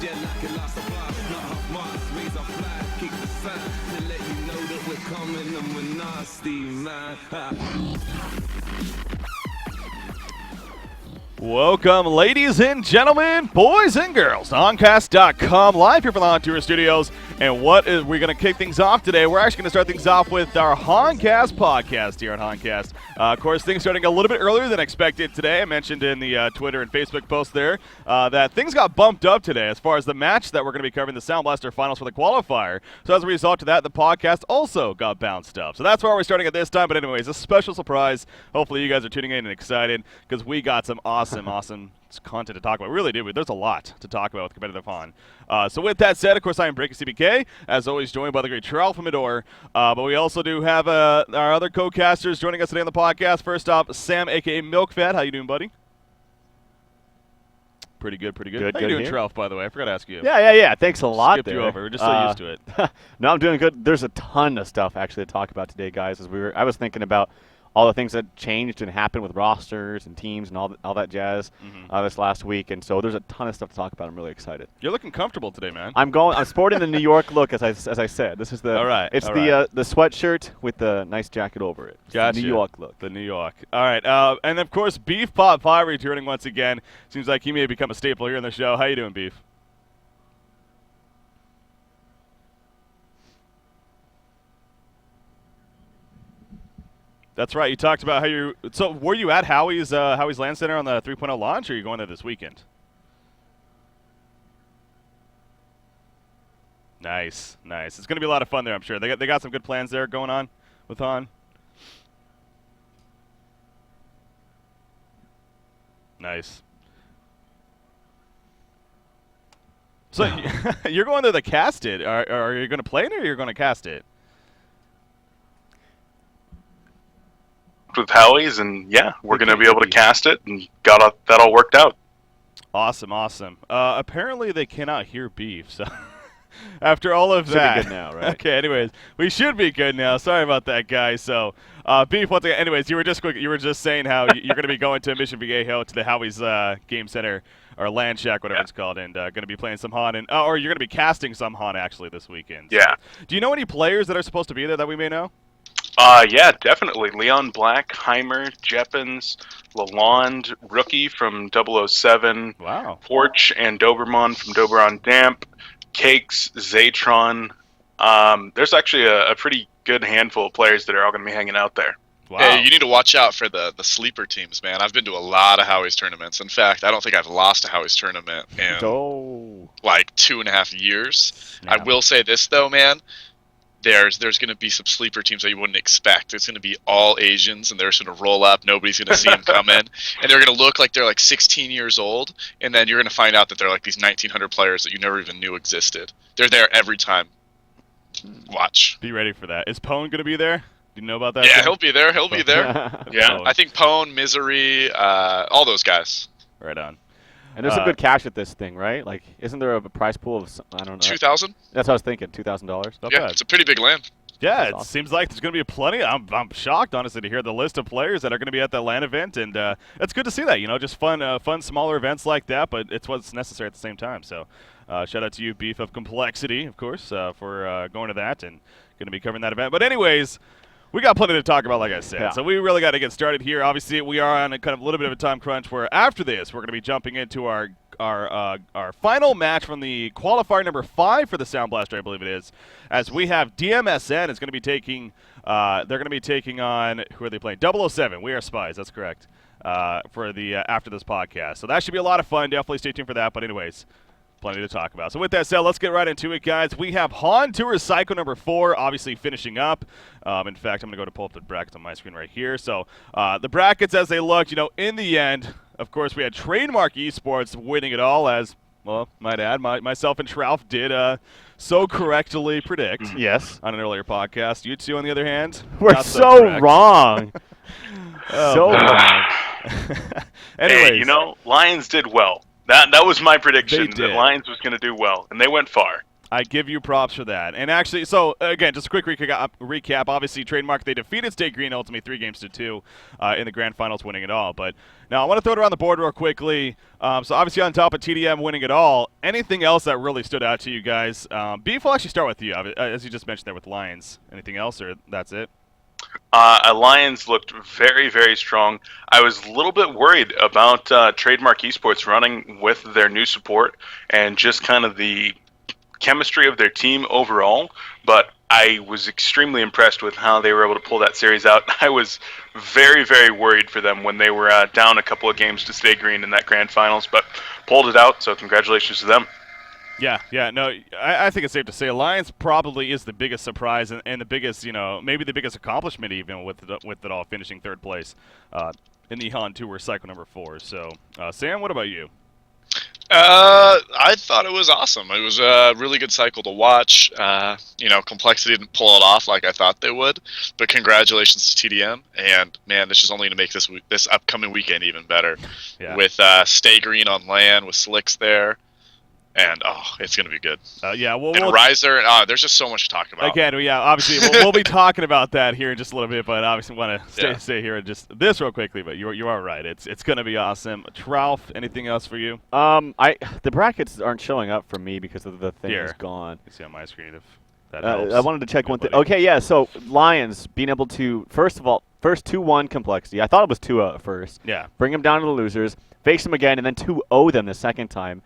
Yeah, like it lost a block, not half Mars, raise our flag, keep the sign to let you know that we're coming and we're nasty, man. Welcome, ladies and gentlemen, boys and girls, to Honcast.com, live here from the Hon Tour Studios. And we're going to kick things off today? We're actually going to start things off with our Honcast Podcast here on Honcast. Of course, things starting a little bit earlier than expected today. I mentioned in the Twitter and Facebook post there that things got bumped up today as far as the match that we're going to be covering, the Sound Blaster Finals for the qualifier. So as a result of that, the podcast also got bounced up. So that's why we're starting at this time. But anyways, a special surprise. Hopefully you guys are tuning in and excited because we got some awesome content to talk about. We really do. There's a lot to talk about with competitive Hon. So with that said, of course, I am Breaking CBK, as always joined by the great Charles from Medor. But we also do have our other co-casters joining us today on the podcast. First off, Sam, a.k.a. MilkFat. How you doing, buddy? Pretty good. How you doing, Charles, by the way? I forgot to ask you. Yeah. Thanks a lot. Skipped you over. We're just so used to it. No, I'm doing good. There's a ton of stuff actually to talk about today, guys. I was thinking about all the things that changed and happened with rosters and teams and all that jazz this last week, and so there's a ton of stuff to talk about. I'm really excited. You're looking comfortable today, man. I'm sporting the New York look, as I said. This is the the sweatshirt with the nice jacket over it. Gotcha. The New York look. The New York. All right, and of course, Beef Pot Pie returning once again. Seems like he may have become a staple here in the show. How you doing, Beef? That's right. You talked about how you. So, were you at Howie's Land Center on the 3.0 launch, or are you going there this weekend? Nice. It's going to be a lot of fun there, I'm sure. They got some good plans there going on with Hon. Nice. So, you're going there to cast it. Are you going to play it, or you're going to cast it? With Howie's, and we're going to be able to cast it, and got that all worked out. Awesome. Apparently they cannot hear Beef, so after all of that. Should be good now, right? Okay, anyways, we should be good now. Sorry about that, guys. So, Beef, once again, anyways, you were just saying how you're going to be going to Mission Viejo to the Howie's Game Center, or Land Shack, whatever it's called, and going to be playing some Hon, or you're going to be casting some Hon, actually, this weekend. So. Yeah. Do you know any players that are supposed to be there that we may know? Yeah, definitely. Leon Black, Heimer, Jeppens, Lalonde, Rookie from 007, wow. Porch and Doberman from Doberon Damp, Cakes, Zatron. There's actually a pretty good handful of players that are all going to be hanging out there. Wow. Hey, you need to watch out for the sleeper teams, man. I've been to a lot of Howie's tournaments. In fact, I don't think I've lost a Howie's tournament in like 2.5 years. Yeah. I will say this, though, man. There's going to be some sleeper teams that you wouldn't expect. It's going to be all Asians, and they're just going to roll up. Nobody's going to see them come in. And they're going to look like they're like 16 years old, and then you're going to find out that they're like these 1,900 players that you never even knew existed. They're there every time. Watch. Be ready for that. Is Pone going to be there? Do you know about that? Yeah, he'll be there. He'll be there. Yeah, I think Pone, Misery, all those guys. Right on. And there's some good cash at this thing, right? Like, isn't there a prize pool of, I don't know. 2,000? That's what I was thinking, $2,000. Yeah, it's a pretty big land. Yeah, it seems like there's going to be plenty. I'm shocked, honestly, to hear the list of players that are going to be at that LAN event, and it's good to see that. Just fun, smaller events like that, but it's what's necessary at the same time. So, shout out to you, Beef of Complexity, of course, for going to that and going to be covering that event. But anyways, we got plenty to talk about, like I said. So we really got to get started here. Obviously, we are on a kind of a little bit of a time crunch where after this, we're going to be jumping into our final match from the qualifier number 5 for the Sound Blaster, I believe it is, as we have DMSN is going to be taking they're going to be taking on, who are they playing? 007. We Are Spies. That's correct. For the after this podcast. So that should be a lot of fun. Definitely stay tuned for that. But anyways, plenty to talk about. So with that said, let's get right into it, guys. We have Hon Tour Cycle number 4, obviously finishing up. In fact, I'm going to go to pull up the brackets on my screen right here. So the brackets as they looked, in the end, of course, we had Trademark Esports winning it all, as, well, might add, myself and Tralf did so correctly predict. Yes. On an earlier podcast. You two, on the other hand, we're not so wrong. So wrong. Anyways. Hey, Lions did well. That was my prediction, that Lions was going to do well, and they went far. I give you props for that. And actually, so again, just a quick recap. Obviously, Trademark, they defeated State Green ultimately 3-2 in the grand finals, winning it all. But now I want to throw it around the board real quickly. So obviously on top of TDM winning it all, anything else that really stood out to you guys? Beef, I'll actually start with you, as you just mentioned there with Lions. Anything else, or that's it? Lions looked very, very strong. I was a little bit worried about Trademark Esports running with their new support and just kind of the chemistry of their team overall, but I was extremely impressed with how they were able to pull that series out. I was very, very worried for them when they were down a couple of games to Stay Green in that grand finals, but pulled it out, so congratulations to them. Yeah, no, I think it's safe to say Alliance probably is the biggest surprise and the biggest, maybe the biggest accomplishment even with it all, finishing third place in the HON Tour cycle number 4. So, Sam, what about you? I thought it was awesome. It was a really good cycle to watch. Complexity didn't pull it off like I thought they would, but congratulations to TDM. And man, this is only going to make this upcoming weekend even better. Yeah. With Stay Green on LAN, with Slicks there. And, it's going to be good. And Riser, there's just so much to talk about. Again, obviously, we'll be talking about that here in just a little bit, but obviously want to stay here and just this real quickly, but you are right. It's going to be awesome. Trouf, anything else for you? The brackets aren't showing up for me because of the thing is gone. You see on my screen if that helps. I wanted to check one thing. Okay, yeah, so Lions being able to, first of all, first 2-1 Complexity. I thought it was 2-0 at first. Yeah. Bring them down to the losers, face them again, and then 2-0 them the second time.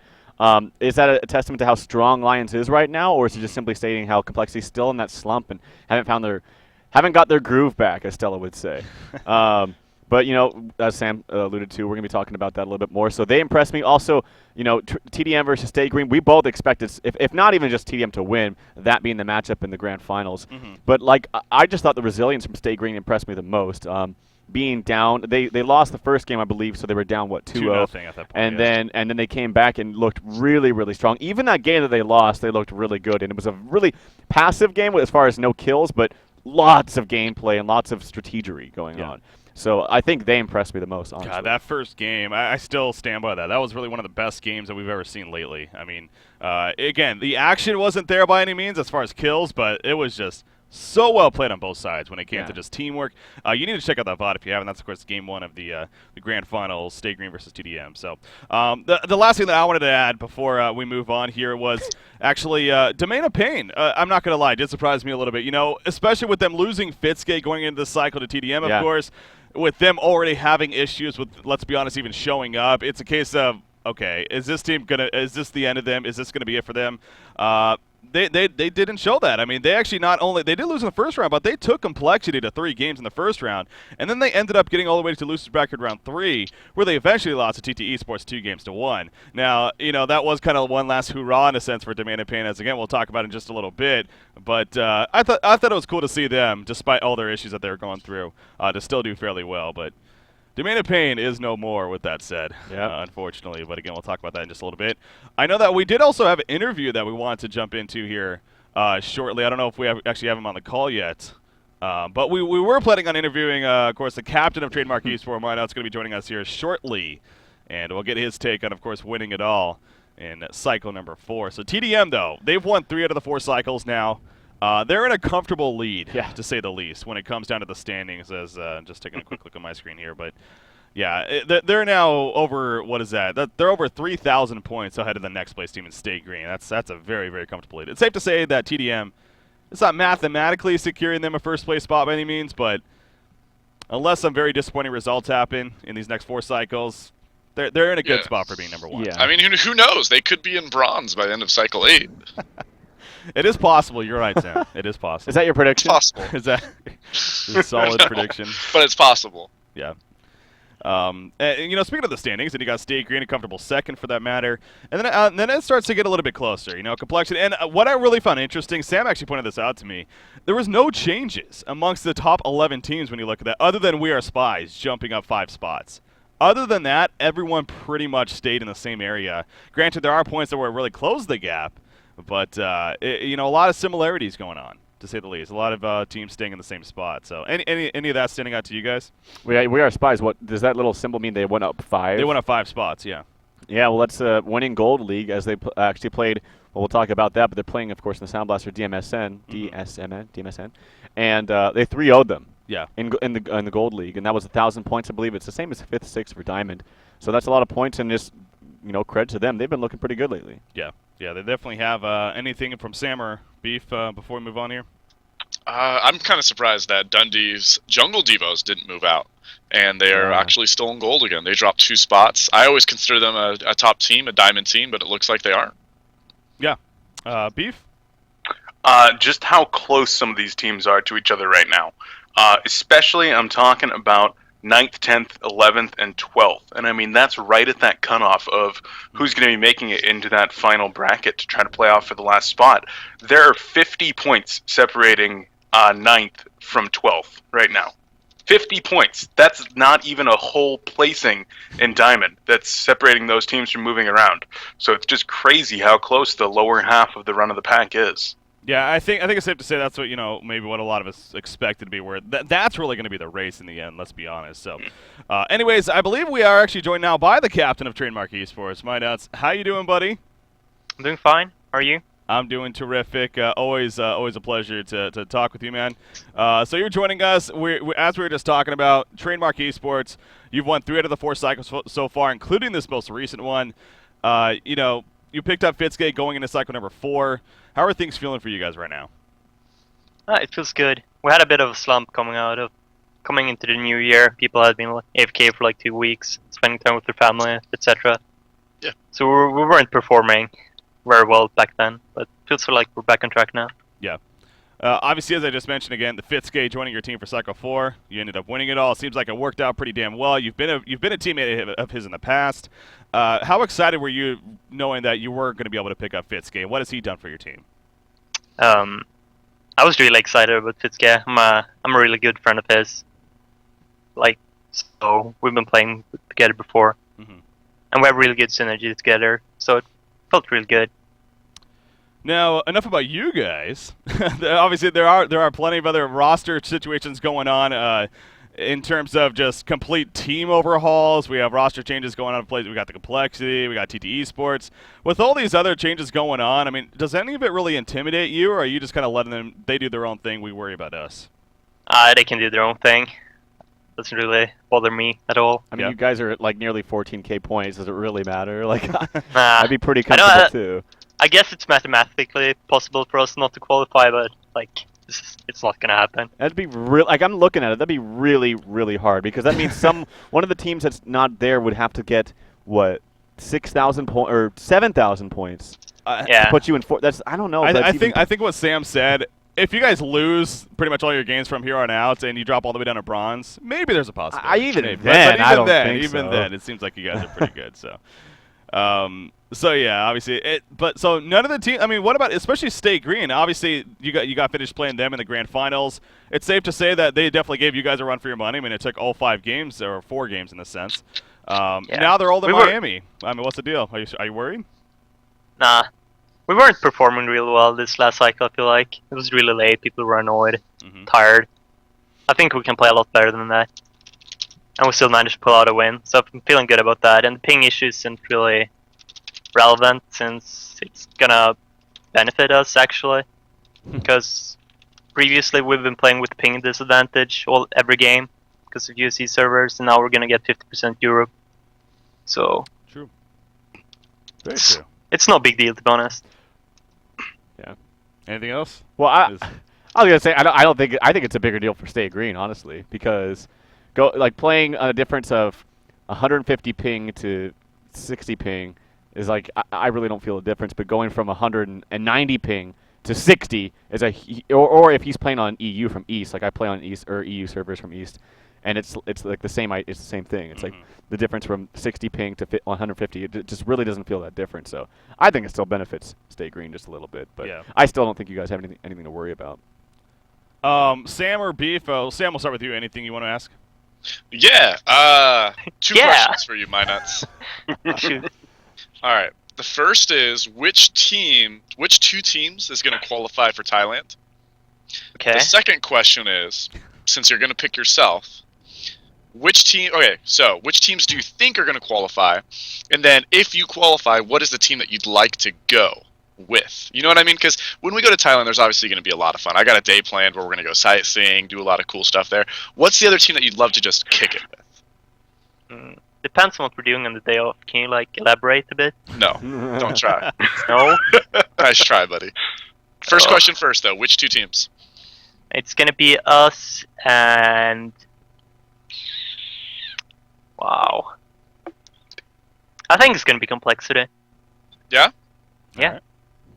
Is that a testament to how strong Lions is right now, or is it just simply stating how Complexity's still in that slump and haven't got their groove back, as Stella would say? But as Sam alluded to, we're gonna be talking about that a little bit more. So they impressed me. Also, TDM versus Stay Green, we both expected, if not even just TDM to win, that being the matchup in the grand finals. Mm-hmm. But I just thought the resilience from Stay Green impressed me the most. Being down, they lost the first game, I believe, so they were down 2-0 at that point, and then they came back and looked really, really strong. Even that game that they lost, they looked really good, and it was a really passive game as far as no kills, but lots of gameplay and lots of strategery going on. So I think they impressed me the most, honestly. God, that first game, I still stand by that. That was really one of the best games that we've ever seen lately. I mean, again, the action wasn't there by any means as far as kills, but it was just so well played on both sides when it came to just teamwork. You need to check out that VOD if you haven't. That's, of course, game 1 of the grand finals, Stay Green versus TDM. So the last thing that I wanted to add before we move on here was actually Domain of Pain. I'm not going to lie, it did surprise me a little bit. Especially with them losing Fitske going into the cycle to TDM, of course, with them already having issues with, let's be honest, even showing up. It's a case of, okay, is this the end of them? Is this going to be it for them? They didn't show that. I mean, they actually they did lose in the first round, but they took Complexity to 3 games in the first round, and then they ended up getting all the way to losers bracket round 3, where they eventually lost to TT Esports 2-1. Now, that was kind of one last hoorah in a sense for Domain of Pain, as again we'll talk about in just a little bit. But I thought it was cool to see them, despite all their issues that they were going through, to still do fairly well. But Domain of Pain is no more, with that said, unfortunately. But again, we'll talk about that in just a little bit. I know that we did also have an interview that we wanted to jump into here shortly. I don't know if we actually have him on the call yet. But we were planning on interviewing, of course, the captain of Trademark Esports. It's going to be joining us here shortly. And we'll get his take on, of course, winning it all in cycle number 4. So TDM, though, they've won 3 out of the 4 cycles now. They're in a comfortable lead, to say the least, when it comes down to the standings. As just taking a quick look at my screen here, but they're now over. What is that? They're over 3,000 points ahead of the next place team in State Green. That's a very, very comfortable lead. It's safe to say that TDM, it's not mathematically securing them a first place spot by any means, but unless some very disappointing results happen in these next 4 cycles, they're in a good spot for being number 1. Yeah. I mean, who knows? They could be in bronze by the end of cycle 8. It is possible. You're right, Sam. It is possible. Is that your prediction? It's possible. Is that a solid prediction? But it's possible. Yeah. And, speaking of the standings, and you got State Green, a comfortable second for that matter, and then it starts to get a little bit closer, complexity. And what I really found interesting, Sam actually pointed this out to me, there was no changes amongst the top 11 teams when you look at that, other than We Are Spies jumping up 5 spots. Other than that, everyone pretty much stayed in the same area. Granted, there are points that where it really closed the gap, but a lot of similarities going on, to say the least. A lot of teams staying in the same spot. So any of that standing out to you guys? We Are Spies. What does that little symbol mean? They went up 5? They went up 5 spots, yeah. Yeah, well, that's winning Gold League, as they actually played Well, we'll talk about that, but they're playing, of course, in the Sound Blaster DMSN, and they 3-0'd them. Yeah. In the Gold League, and that was 1,000 points, I believe. It's the same as 5th, 6th for Diamond. So that's a lot of points, and just credit to them. They've been looking pretty good lately. Yeah, they definitely have. Anything from Sam or Beef before we move on here? I'm kind of surprised that Dundee's Jungle Devos didn't move out, and they are actually still in gold again. They dropped 2 spots. I always consider them a top team, a diamond team, but it looks like they aren't. Yeah. Beef? Just how close some of these teams are to each other right now. Especially, I'm talking about 9th, 10th, 11th, and 12th. And I mean, that's right at that cutoff of who's going to be making it into that final bracket to try to play off for the last spot. There are 50 points separating 9th from 12th right now. 50 points. That's not even a whole placing in Diamond that's separating those teams from moving around. So it's just crazy how close the lower half of the run of the pack is. Yeah, I think it's safe to say that's what maybe what a lot of us expected to be. Where that's really going to be the race in the end. Let's be honest. So, anyways, I believe we are actually joined now by the captain of Trademark Esports, My Nuts. How you doing, buddy? I'm doing fine. How are you? I'm doing terrific. Always a pleasure to talk with you, man. So you're joining us. As we were just talking about Trademark Esports. You've won 3 out of the 4 cycles so far, including this most recent one. You picked up Fitsuke going into cycle number 4. How are things feeling for you guys right now? It feels good. We had a bit of a slump coming into the new year. People had been AFK for like 2 weeks, spending time with their family, etc. Yeah. So we weren't performing very well back then, but it feels like we're back on track now. Yeah. Obviously, as I just mentioned again, the Fitsuke joining your team for Cycle 4. You ended up winning it all. It seems like it worked out pretty damn well. You've been a teammate of his in the past. How excited were you knowing that you were going to be able to pick up Fitsuke? What has he done for your team? I was really excited about Fitsuke. I'm a really good friend of his. So we've been playing together before, and we have really good synergy together. So it felt really good. Now, enough about you guys. Obviously, there are plenty of other roster situations going on in terms of just complete team overhauls. We have roster changes going on in place. We got the Complexity. We got TT Esports. With all these other changes going on, I mean, does any of it really intimidate you, or are you just kind of letting them? They do their own thing. We worry about us. They can do their own thing. Doesn't really bother me at all. I mean, you guys are at like nearly 14K points. Does it really matter? Like, nah, I'd be pretty comfortable too. I guess it's mathematically possible for us not to qualify, but it's not gonna happen. That'd be real. Like, I'm looking at it. That'd be really, really hard because that means one of the teams that's not there would have to get 6,000 points or 7,000 points. Yeah. To put you in 4. That's I don't know. I think what Sam said. If you guys lose pretty much all your games from here on out and you drop all the way down to bronze, maybe there's a possibility. I don't think even so. then, it seems like you guys are pretty good. So. So yeah, obviously, so none of the team. I mean, what about especially Stay Green? Obviously, you got finished playing them in the grand finals. It's safe to say that they definitely gave you guys a run for your money. I mean, it took all 5 games or 4 games in a sense. Now they're all in Miami. I mean, what's the deal? Are you worried? Nah, we weren't performing really well this last cycle. I feel like it was really late. People were annoyed, tired. I think we can play a lot better than that, and we still managed to pull out a win. So I'm feeling good about that. And the ping issue isn't really relevant since it's gonna benefit us actually, because previously we've been playing with ping disadvantage every game because of UC servers, and now we're gonna get 50% Europe. So true. Very true. It's no big deal, to be honest. Yeah. Anything else? Well, I was gonna say I think it's a bigger deal for Stay Green, honestly, because playing a difference of 150 ping to 60 ping is like I really don't feel a difference. But going from 190 ping to 60 is or if he's playing on EU from East, like I play on East or EU servers from East, and it's like the same. It's the same thing. It's like the difference from 60 ping to 150. It just really doesn't feel that different. So I think it still benefits Stay Green just a little bit. But I still don't think you guys have anything to worry about. Sam or Beef? Sam, we'll start with you. Anything you want to ask? Yeah. 2 questions for you, My Nuts. All right. The first is which 2 teams is going to qualify for Thailand? Okay. The second question is, since you're going to pick yourself, which teams do you think are going to qualify? And then if you qualify, what is the team that you'd like to go? with? You know what I mean? Because when we go to Thailand, there's obviously going to be a lot of fun. I got a day planned where we're going to go sightseeing, do a lot of cool stuff there. What's the other team that you'd love to just kick it with? Depends on what we're doing on the day off. Can you elaborate a bit? No, don't try. No? Nice try, buddy. First question first, though. Which two teams? It's gonna be us and... Wow. I think it's gonna be Complexity. Yeah? Yeah. Right.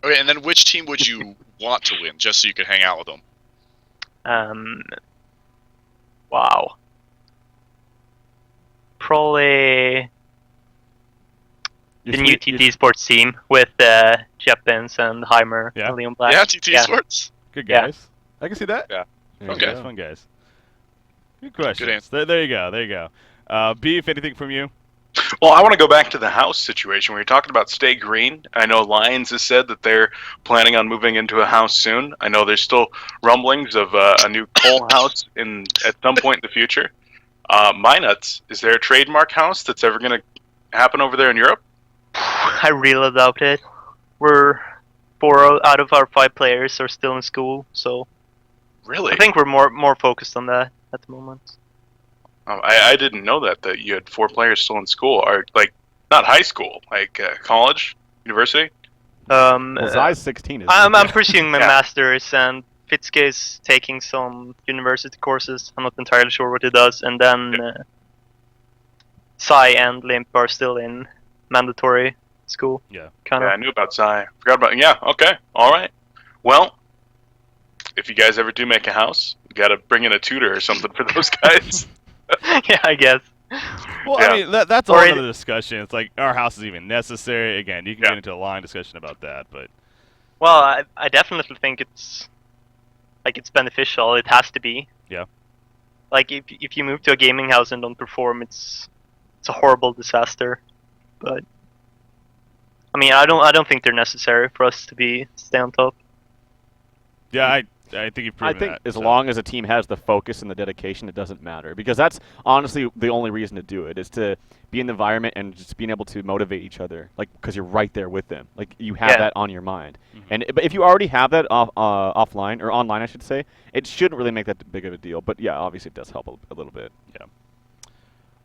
Okay, and then which team would you want to win, just so you could hang out with them? Wow. Probably the new TT Sports team with Jeppins and Heimer and Leon Black. Yeah, TT Sports. Good guys. I can see that. Yeah. Okay. Okay. Fun guys. Good question. Good answer. There you go. There you go. Beef, anything from you? Well, I want to go back to the house situation. We were talking about Stay Green. I know Lions has said that they're planning on moving into a house soon. I know there's still rumblings of a new coal house at some point in the future. My nuts, is there a trademark house that's ever going to happen over there in Europe? I really doubt it. We're 4 out of our 5 players are still in school, so Really? I think we're more focused on that at the moment. I didn't know that you had 4 players still in school, or like not high school, like college, university. Well, Zai's 16. Isn't I'm pursuing my Yeah. master's, and Fitzke is taking some university courses. I'm not entirely sure what he does, and then Sai and Limp are still in mandatory school. Yeah. Kind Yeah, of. I knew about Zai. Forgot about. Yeah. Okay. All right. Well, if you guys ever do make a house, you got to bring in a tutor or something for those guys. Yeah, I guess. Well, Yeah. I mean, that's Or all it- another discussion. It's like, our house is even necessary? Again, you can Yeah. get into a line discussion about that, but... Well, I definitely think it's beneficial. It has to be. Yeah. Like if you move to a gaming house and don't perform, it's a horrible disaster. But I mean, I don't think they're necessary for us to stay on top. Yeah, I think you've I proven think that. as so. long as a team has the focus and the dedication, it doesn't matter. Because that's honestly the only reason to do it, is to be in the environment and just being able to motivate each other. Like, because you're right there with them. Like, you have Yeah. that on your mind. But if you already have that offline, or online, I should say, it shouldn't really make that big of a deal. But yeah, obviously it does help a little bit.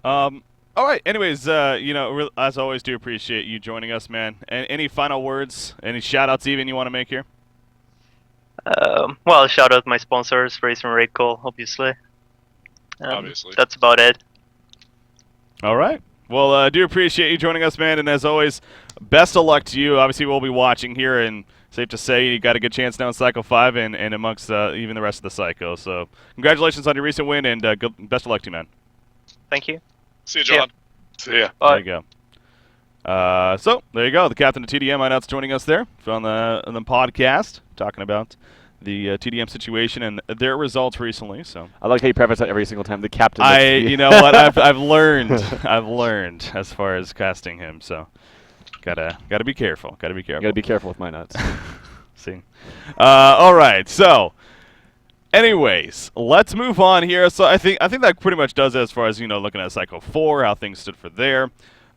All right. Anyways, as always, do appreciate you joining us, man. And any final words? Any shout-outs even you want to make here? Well, shout out my sponsors, Race and Raycall, obviously. Obviously. That's about it. All right. Well, I do appreciate you joining us, man. And as always, best of luck to you. Obviously, we'll be watching here, and safe to say you got a good chance now in Cycle 5 and amongst even the rest of the Cycles. So congratulations on your recent win, and best of luck to you, man. Thank you. See you, John. So yeah. There you go. So there you go. The captain of TDM Hideouts joining us there on the podcast, talking about the TDM situation and their results recently. So I like how you preface that every single time. The captain. you know what, I've learned as far as casting him. So gotta be careful. Gotta be careful. Gotta be careful with my nuts. See. All right. So, anyways, let's move on here. So I think that pretty much does it as far as looking at Cycle 4, how things stood for there.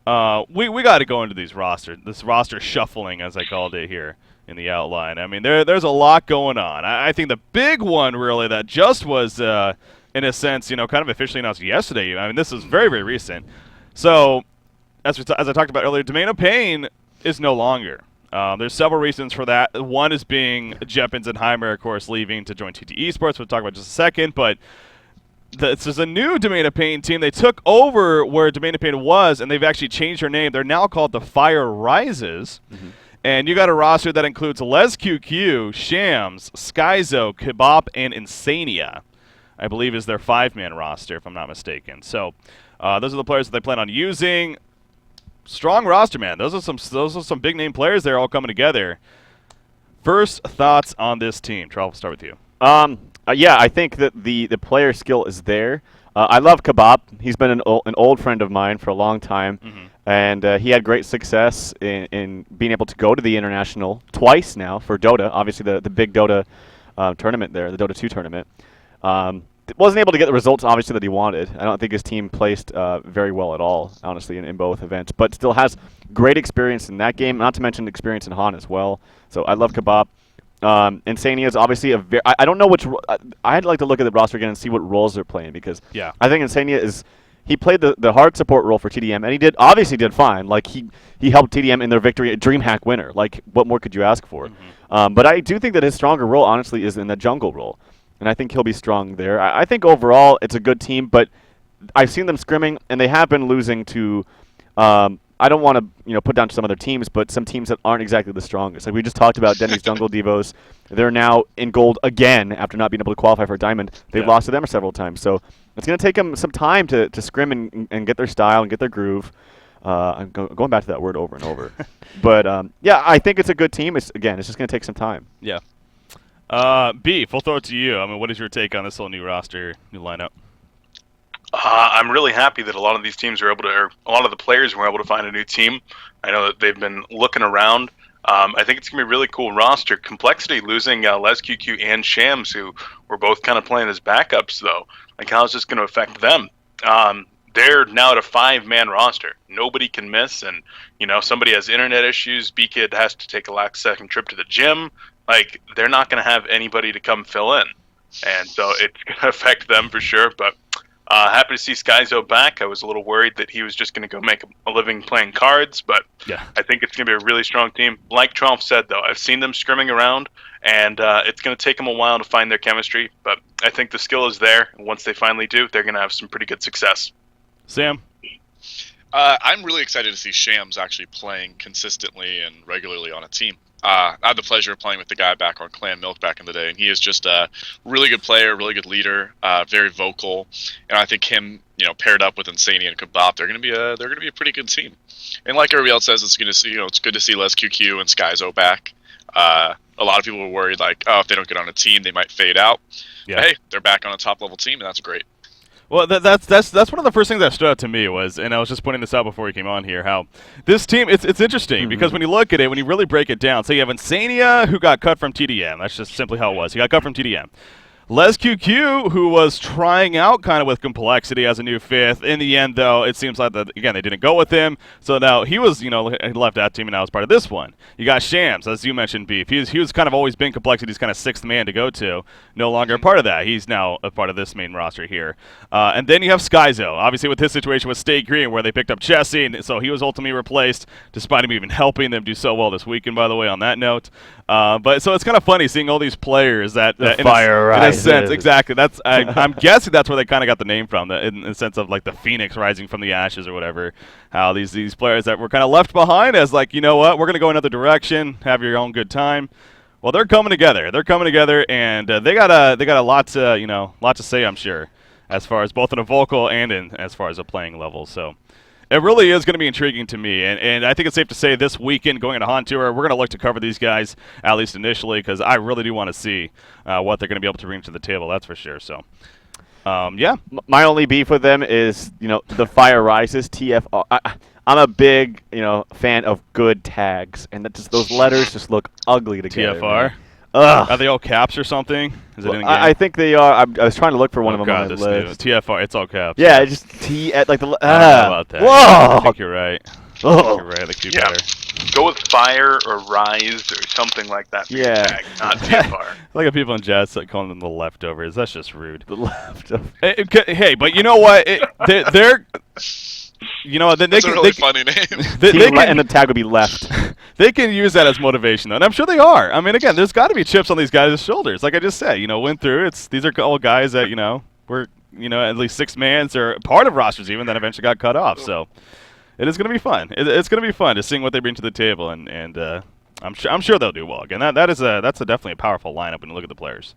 We got to go into this roster shuffling, as I called it here in the outline. I mean, there's a lot going on. I think the big one really that just was in a sense, kind of officially announced yesterday. I mean, this is very, very recent. So, as I talked about earlier, Domain of Pain is no longer. There's several reasons for that. One is being Jeppins and Heimer, of course, leaving to join TT Esports. We'll talk about in just a second, but this is a new Domain of Pain team. They took over where Domain of Pain was, and they've actually changed their name. They're now called the Fire Rises. Mm-hmm. And you got a roster that includes Les QQ, Shams, Skyzo, Kebab, and Insania, I believe is their 5-man roster, if I'm not mistaken. So those are the players that they plan on using. Strong roster, man. Those are some big name players there all coming together. First thoughts on this team. Charles, we'll start with you. Yeah, I think that the player skill is there. I love Kebab. He's been an old friend of mine for a long time, and he had great success in being able to go to the international twice now for Dota. Obviously, the big Dota tournament there, the Dota 2 tournament. wasn't able to get the results, obviously, that he wanted. I don't think his team placed very well at all, honestly, in both events. But still has great experience in that game, not to mention experience in Han as well. So I love Kebab. Insania is obviously a very... I don't know which... I'd like to look at the roster again and see what roles they're playing, because I think Insania is... He played the hard support role for TDM, and he obviously did fine. Like, he helped TDM in their victory, a DreamHack winner. Like, what more could you ask for? But I do think that his stronger role, honestly, is in the jungle role. And I think he'll be strong there. I think overall it's a good team, but I've seen them scrimming, and they have been losing to I don't want to put down to some other teams, but some teams that aren't exactly the strongest. Like we just talked about Denny's Jungle Devos. They're now in gold again after not being able to qualify for Diamond. They've lost to them several times. So it's going to take them some time to scrim and get their style and get their groove. I'm going back to that word over and over. But, I think it's a good team. It's just going to take some time. Yeah. Beef, we'll throw it to you. I mean, what is your take on this whole new roster, new lineup? I'm really happy that a lot of these teams are able to, or a lot of the players were able to find a new team. I know that they've been looking around. I think it's going to be a really cool roster. Complexity losing Les QQ and Shams, who were both kind of playing as backups, though. Like, how's this going to affect them? They're now at a 5-man roster. Nobody can miss, and, somebody has internet issues. B-Kid has to take a last-second trip to the gym. Like, they're not going to have anybody to come fill in. And so it's going to affect them for sure, but happy to see Skyzo back. I was a little worried that he was just going to go make a living playing cards, but I think it's going to be a really strong team. Like Trump said, though, I've seen them scrimming around, and it's going to take them a while to find their chemistry, but I think the skill is there, and once they finally do, they're going to have some pretty good success. Sam? I'm really excited to see Shams actually playing consistently and regularly on a team. I had the pleasure of playing with the guy back on Clan Milk back in the day, and he is just a really good player, really good leader, very vocal, and I think him, paired up with Insania and Kebab, they're going to be a pretty good team. And like everybody else says, it's good to see Les QQ and Skyzo back. A lot of people were worried, like, if they don't get on a team, they might fade out. Yeah. But hey, they're back on a top level team, and that's great. Well, that's one of the first things that stood out to me was, and I was just pointing this out before we came on here, how this team, it's interesting because when you look at it, when you really break it down, so you have Insania, who got cut from TDM. That's just simply how it was. He got cut from TDM. Les QQ, who was trying out kind of with Complexity as a new fifth. In the end, though, it seems like that again they didn't go with him. So now he was, he left that team and now is part of this one. You got Shams, as you mentioned, Beef. He was kind of always been Complexity's kind of sixth man to go to. No longer a part of that. He's now a part of this main roster here. And then you have Skyzo, obviously with his situation with Stay Green, where they picked up Chessie, and so he was ultimately replaced, despite him even helping them do so well this weekend. By the way, on that note, but so it's kind of funny seeing all these players that in a sense, exactly. That's I'm guessing that's where they kind of got the name from, in the sense of like the phoenix rising from the ashes or whatever. How these players that were kind of left behind as like, you know what, we're gonna go another direction, have your own good time. Well, they're coming together. And they got a lot to say, I'm sure, as far as both in a vocal and as far as a playing level. So it really is going to be intriguing to me, and I think it's safe to say this weekend going into Han Tour, we're going to look to cover these guys, at least initially, because I really do want to see what they're going to be able to bring to the table, that's for sure. So, My only beef with them is, the Fire Rises, TFR. I'm a big, fan of good tags, and those letters just look ugly together. TFR? Ugh. Are they all caps or something? Is it in game? I think they are. I was trying to look for one of them on the list. TFR, it's all caps. Yeah, just T at like the. I don't know about that. Whoa! I think you're right. Oh. You're right. I think you're better. Go with Fire or Rise or something like that. Yeah. Tag, not TFR. Like people in Jets calling them the leftovers. That's just rude. The leftovers. Hey, but you know what? They're. That's a really funny name. And the tag would be left. They can use that as motivation, though, and I'm sure they are. I mean, again, there's got to be chips on these guys' shoulders. Like I just said, went through. These are all guys that were at least 6 mans or part of rosters even that eventually got cut off. So it is going to be fun. It's going to be fun to seeing what they bring to the table, and I'm sure they'll do well. Again, that's definitely a powerful lineup when you look at the players.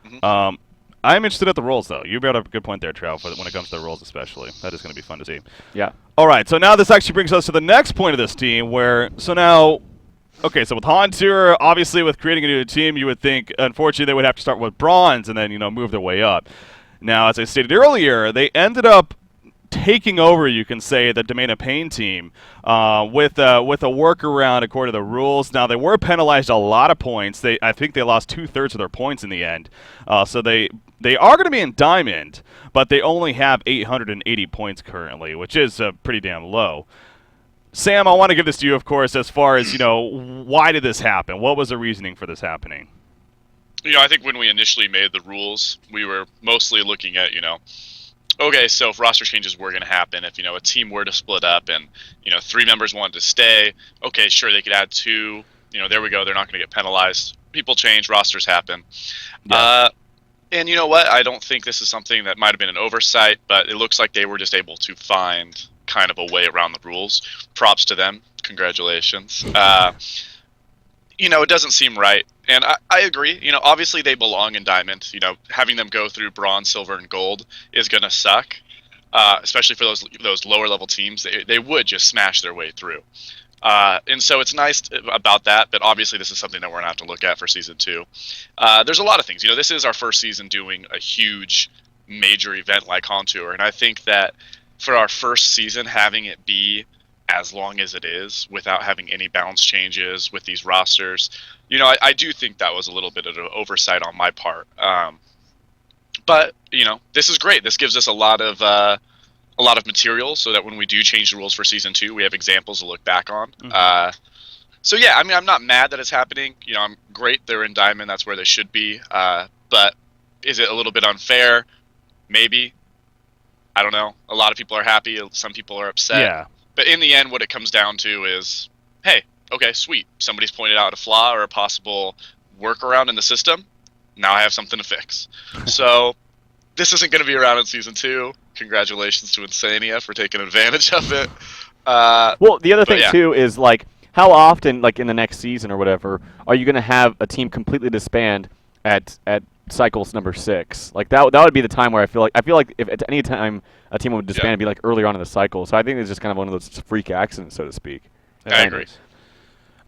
Mm-hmm. I'm interested at the roles, though. You brought up a good point there, Trout, when it comes to the roles especially. That is going to be fun to see. Yeah. All right, so now this actually brings us to the next point of this team so with Han Tour, obviously with creating a new team, you would think, unfortunately, they would have to start with bronze and then, move their way up. Now, as I stated earlier, they ended up taking over, you can say, the Domain of Pain team with a workaround according to the rules. Now, they were penalized a lot of points. I think they lost 2/3 of their points in the end. So they are going to be in Diamond, but they only have 880 points currently, which is pretty damn low. Sam, I want to give this to you, of course, as far as, why did this happen? What was the reasoning for this happening? I think when we initially made the rules, we were mostly looking at, okay, so if roster changes were going to happen, if, a team were to split up and, 3 members wanted to stay, okay, sure, they could add 2. There we go. They're not going to get penalized. People change. Rosters happen. Yeah. And you know what? I don't think this is something that might have been an oversight, but it looks like they were just able to find kind of a way around the rules. Props to them. Congratulations. It doesn't seem right. And I agree. Obviously they belong in Diamond. Having them go through Bronze, Silver, and Gold is going to suck, especially for those lower level teams. They would just smash their way through. And so it's nice about that, but obviously this is something that we're going to have to look at for Season 2. There's a lot of things. This is our first season doing a huge major event like Contour, and I think that for our first season, having it be as long as it is without having any balance changes with these rosters, I do think that was a little bit of an oversight on my part. But this is great. This gives us a lot of material so that when we do change the rules for Season 2, we have examples to look back on. Mm-hmm. So yeah, I mean, I'm not mad that it's happening. I'm great they're in Diamond. That's where they should be. But is it a little bit unfair? Maybe. I don't know. A lot of people are happy. Some people are upset. Yeah. But in the end, what it comes down to is, hey, okay, sweet. Somebody's pointed out a flaw or a possible workaround in the system. Now I have something to fix. So this isn't going to be around in Season 2. Congratulations to Insania for taking advantage of it. Well, the other thing, too, is, how often, in the next season or whatever, are you going to have a team completely disband at cycles number 6? That would be the time where I feel like if at any time a team would disband, it'd be earlier on in the cycle. So I think it's just kind of one of those freak accidents, so to speak. I agree.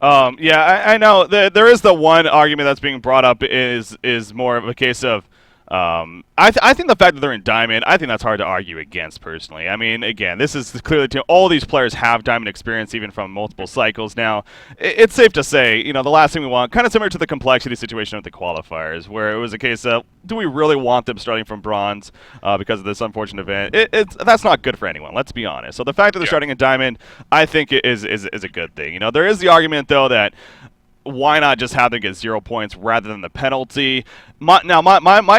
I know there is the one argument that's being brought up is more of a case of I think the fact that they're in Diamond, I think that's hard to argue against personally. I mean, again, this is clearly all these players have Diamond experience even from multiple cycles. Now, it's safe to say, the last thing we want, kind of similar to the complexity situation of the qualifiers, where it was a case of, do we really want them starting from Bronze because of this unfortunate event? That's not good for anyone, let's be honest. So the fact that they're starting in Diamond, I think is a good thing. There is the argument, though, that why not just have them get 0 points rather than the penalty? My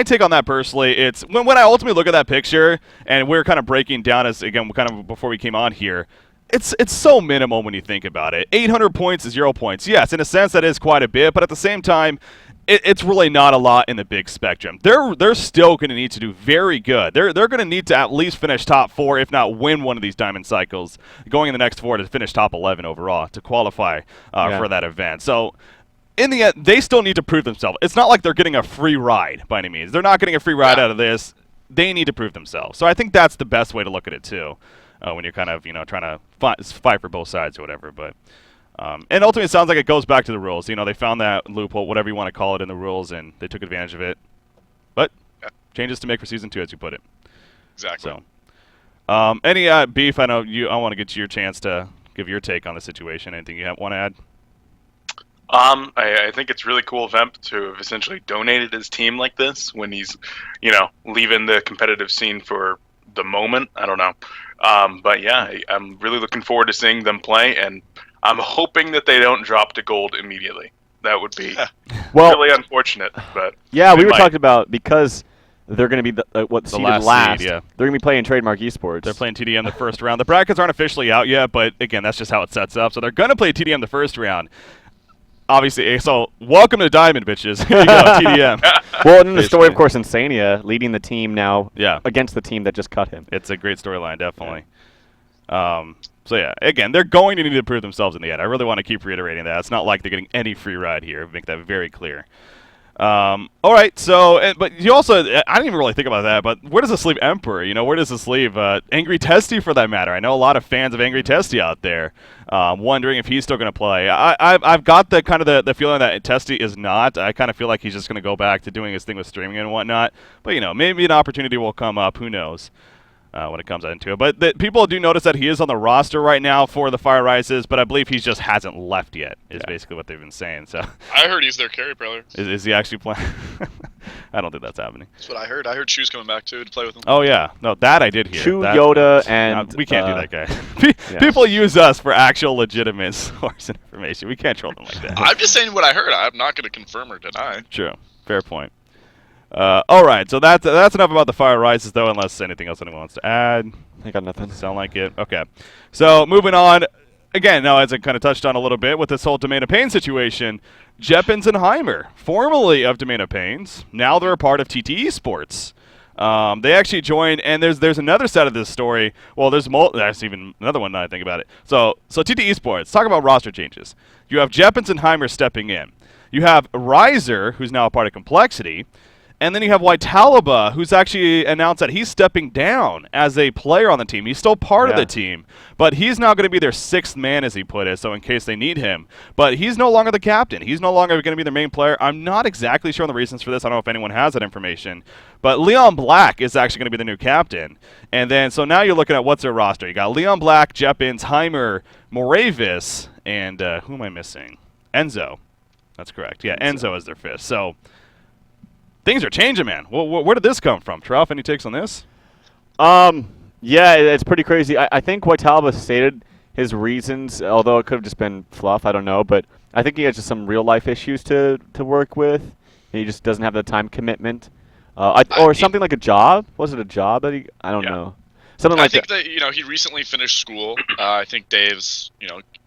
take on that personally, it's when I ultimately look at that picture, and we're kind of breaking down as, again, kind of before we came on here, it's so minimal when you think about it. 800 points is 0 points. Yes, in a sense that is quite a bit, but at the same time, it's really not a lot in the big spectrum. They're still going to need to do very good. They're going to need to at least finish top 4, if not win one of these Diamond cycles, going in the next 4 to finish top 11 overall to qualify for that event. So in the end, they still need to prove themselves. It's not like they're getting a free ride by any means. They're not getting a free ride out of this. They need to prove themselves. So I think that's the best way to look at it too, when you're kind of trying to fight for both sides or whatever. But and ultimately, it sounds like it goes back to the rules. They found that loophole, whatever you want to call it, in the rules, and they took advantage of it. But changes to make for Season 2, as you put it. Exactly. So, any beef? I know I want to get you your chance to give your take on the situation. Anything you want to add? I think it's really cool of Vemp to have essentially donated his team like this when he's, leaving the competitive scene for the moment. I don't know. But yeah, I'm really looking forward to seeing them play, and I'm hoping that they don't drop to Gold immediately. That would be really unfortunate. But yeah, we were talking about, because they're going to be seeded last. Seed, yeah. They're going to be playing Trademark Esports. They're playing TDM the first round. The brackets aren't officially out yet, but again, that's just how it sets up. So they're going to play TDM the first round. Obviously, so welcome to Diamond, bitches. Here you go, TDM. Well, and the story, of course, Insania leading the team now against the team that just cut him. It's a great storyline, definitely. Yeah. So yeah, again, they're going to need to prove themselves in the end. I really want to keep reiterating that. It's not like they're getting any free ride here. Make that very clear. All right, so, but you also, I didn't even really think about that, but where does this leave Emperor? Where does this leave Angry Testy, for that matter? I know a lot of fans of Angry Testy out there wondering if he's still going to play. I've got the kind of the feeling that Testy is not. I kind of feel like he's just going to go back to doing his thing with streaming and whatnot. But, maybe an opportunity will come up. Who knows? when it comes into it. But people do notice that he is on the roster right now for the Fire Rises, but I believe he just hasn't left yet, is basically what they've been saying. So I heard he's their carry player. Is he actually playing? I don't think that's happening. That's what I heard. I heard Chu's coming back, too, to play with him. Oh, yeah. No, that I did hear. Chu, Yoda, and... No, we can't do that, guy. People use us for actual legitimate source information. We can't troll them like that. I'm just saying what I heard. I'm not going to confirm or deny. True. Fair point. All right, so that's enough about the Fire Rises, though, unless anything else anyone wants to add. I got nothing. Sound like it? Okay. So moving on. Again, now as I kind of touched on a little bit with this whole Domain of Pain situation, Jeppins and Heimer, formerly of Domain of Pains, now they're a part of TT Esports. They actually joined, and there's another side of this story. Well, there's even another one now I think about it. So TT Esports, talk about roster changes. You have Jeppins and Heimer stepping in. You have Riser, who's now a part of Complexity. And then you have Whitalaba, who's actually announced that he's stepping down as a player on the team. He's still part of the team, but he's now going to be their sixth man, as he put it, so in case they need him. But he's no longer the captain. He's no longer going to be their main player. I'm not exactly sure on the reasons for this. I don't know if anyone has that information. But Leon Black is actually going to be the new captain. And then, so now you're looking at what's their roster. You got Leon Black, Jeppins, Heimer, Moravis, and who am I missing? Enzo. That's correct. Yeah, Enzo is their fifth. So things are changing, man. Where did this come from? Trout, any takes on this? Yeah, it's pretty crazy. I think Whitalaba stated his reasons, although it could have just been fluff. I don't know. But I think he has just some real-life issues to work with. He just doesn't have the time commitment. Or something like a job. Was it a job that he... I don't know. Something like that. I think that, he recently finished school. I think Dave's,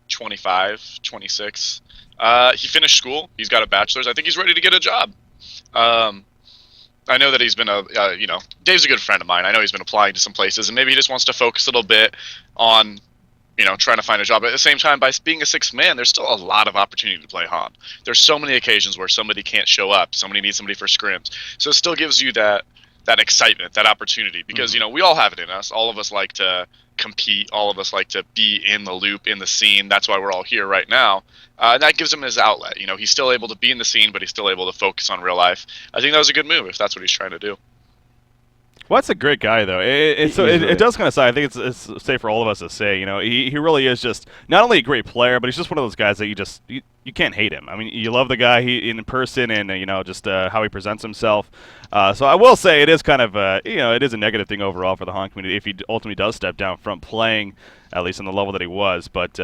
25, 26. He finished school. He's got a bachelor's. I think he's ready to get a job. I know that he's been Dave's a good friend of mine. I know he's been applying to some places, and maybe he just wants to focus a little bit on, trying to find a job. But at the same time, by being a sixth man, there's still a lot of opportunity to play Han. There's so many occasions where somebody can't show up. Somebody needs somebody for scrims. So it still gives you that excitement, that opportunity, because, we all have it in us. All of us like to compete. All of us like to be in the loop, in the scene. That's why we're all here right now. And that gives him his outlet. He's still able to be in the scene, but he's still able to focus on real life. I think that was a good move if that's what he's trying to do. Well, that's a great guy, though. It does kind of say. I think it's safe for all of us to say. He really is just not only a great player, but he's just one of those guys that you can't hate him. I mean, you love the guy in person, and just how he presents himself. So I will say it is kind of it is a negative thing overall for the Han community if he ultimately does step down from playing, at least on the level that he was. But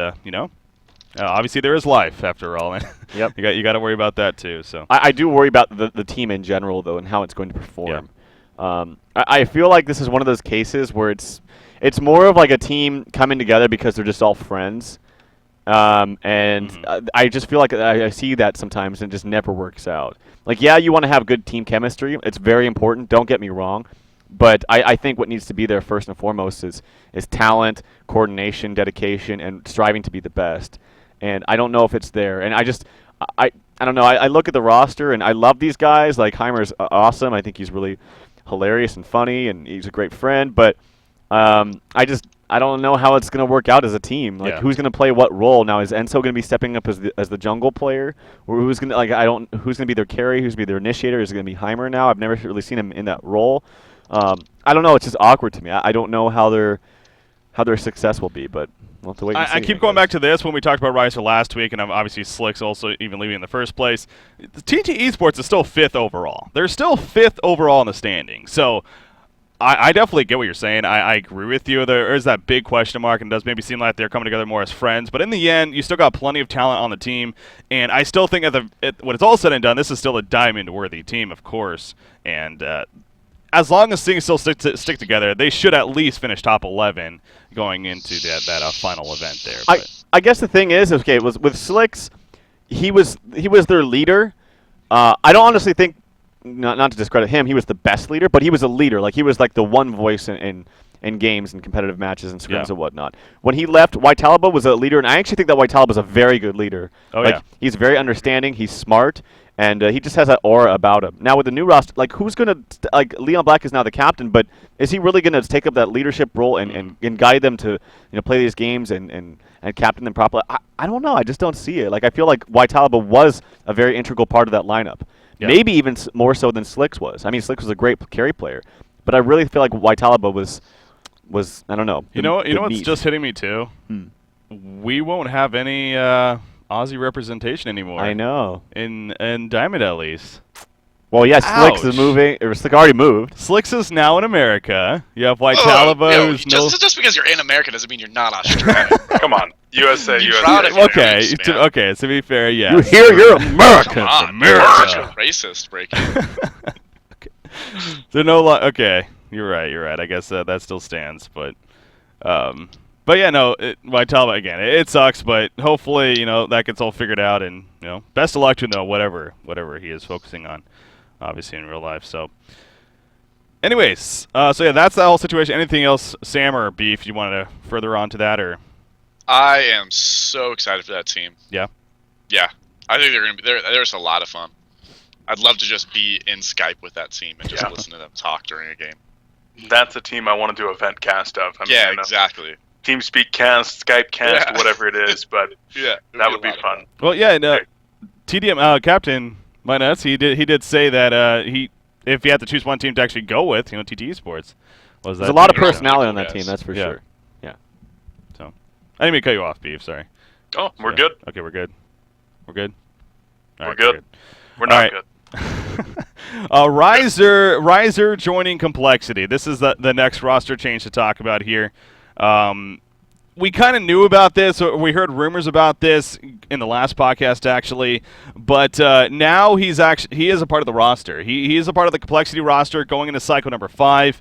obviously there is life after all, and yep. you got to worry about that too. So I do worry about the team in general, though, and how it's going to perform. Yeah. I feel like this is one of those cases where it's more of like a team coming together because they're just all friends. I just feel like I see that sometimes and it just never works out. Like, yeah, you want to have good team chemistry. It's very important. Don't get me wrong. But I think what needs to be there first and foremost is talent, coordination, dedication, and striving to be the best. And I don't know if it's there. And I don't know. I look at the roster, and I love these guys. Like, Heimer's awesome. I think he's really hilarious and funny, and he's a great friend. But I don't know how it's going to work out as a team. Like, who's going to play what role now? Is Enzo going to be stepping up as the jungle player, or who's going to who's going to be their carry? Who's going to be their initiator? Is it going to be Heimer now? I've never really seen him in that role. I don't know. It's just awkward to me. I don't know how their success will be, but we'll have to wait and see. I keep going back to this when we talked about Riser last week, and obviously Slick's also even leaving in the first place. The TT Esports is still 5th overall. They're still 5th overall in the standings. So I definitely get what you're saying. I agree with you. There is that big question mark, and it does maybe seem like they're coming together more as friends. But in the end, you still got plenty of talent on the team, and I still think when it's all said and done, this is still a diamond-worthy team, of course. And as long as things still stick together, they should at least finish top 11 going into that final event there. I guess the thing is, okay, with Slicks, he was their leader. I don't honestly think, not to discredit him, he was the best leader, but he was a leader. Like, he was like the one voice in games and competitive matches and scrims and whatnot. When he left, Whitalaba was a leader, and I actually think that Whitalaba is a very good leader. He's very understanding, he's smart, and he just has that aura about him. Now with the new roster, like, who's gonna Leon Black is now the captain, but is he really gonna take up that leadership role and guide them to play these games and captain them properly? I don't know. I just don't see it. Like, I feel like Whitalaba was a very integral part of that lineup. Yeah. Maybe even more so than Slicks was. I mean, Slicks was a great carry player, but I really feel like Whitalaba was was, I don't know. You know what's meat. just hitting me too? We won't have any Aussie representation anymore. I know. In Diamond at least. Well, yes, Slicks Ouch. is moving. Or Slick already moved. Slicks is now in America. You have White Talaba, who's just because you're in America doesn't mean you're not Australian. Come on, USA, Be USA. proud of your Okay, roots, man. okay. To be fair, yeah. You hear you're American. Come on, America. racist breaking. They're no okay. You're right. I guess that still stands, but yeah, no. White Talaba again. It sucks, but hopefully that gets all figured out, and best of luck to him, whatever he is focusing on, obviously in real life. So, anyways, so yeah, that's the whole situation. Anything else, Sam or Beef? You wanted to further on to that, or? I am so excited for that team. Yeah. Yeah, I think they're gonna be. There's a lot of fun. I'd love to just be in Skype with that team and just listen to them talk during a game. That's a team I want to do a vent cast of. I mean, exactly. TeamSpeak cast, Skype cast, whatever it is, but that would be fun. Well, yeah, and, TDM Captain Minus, he did say that if he had to choose one team to actually go with, TT Esports. There's a lot of personality on that team, that's for sure. Yeah. So, I didn't mean to cut you off, Beef. Sorry. Oh, we're good. Okay, we're good. We're good. We're good. We're not good. Riser joining Complexity. This is the next roster change to talk about here. We kind of knew about this, or we heard rumors about this in the last podcast, actually. But now he is a part of the roster. He is a part of the Complexity roster going into cycle number 5.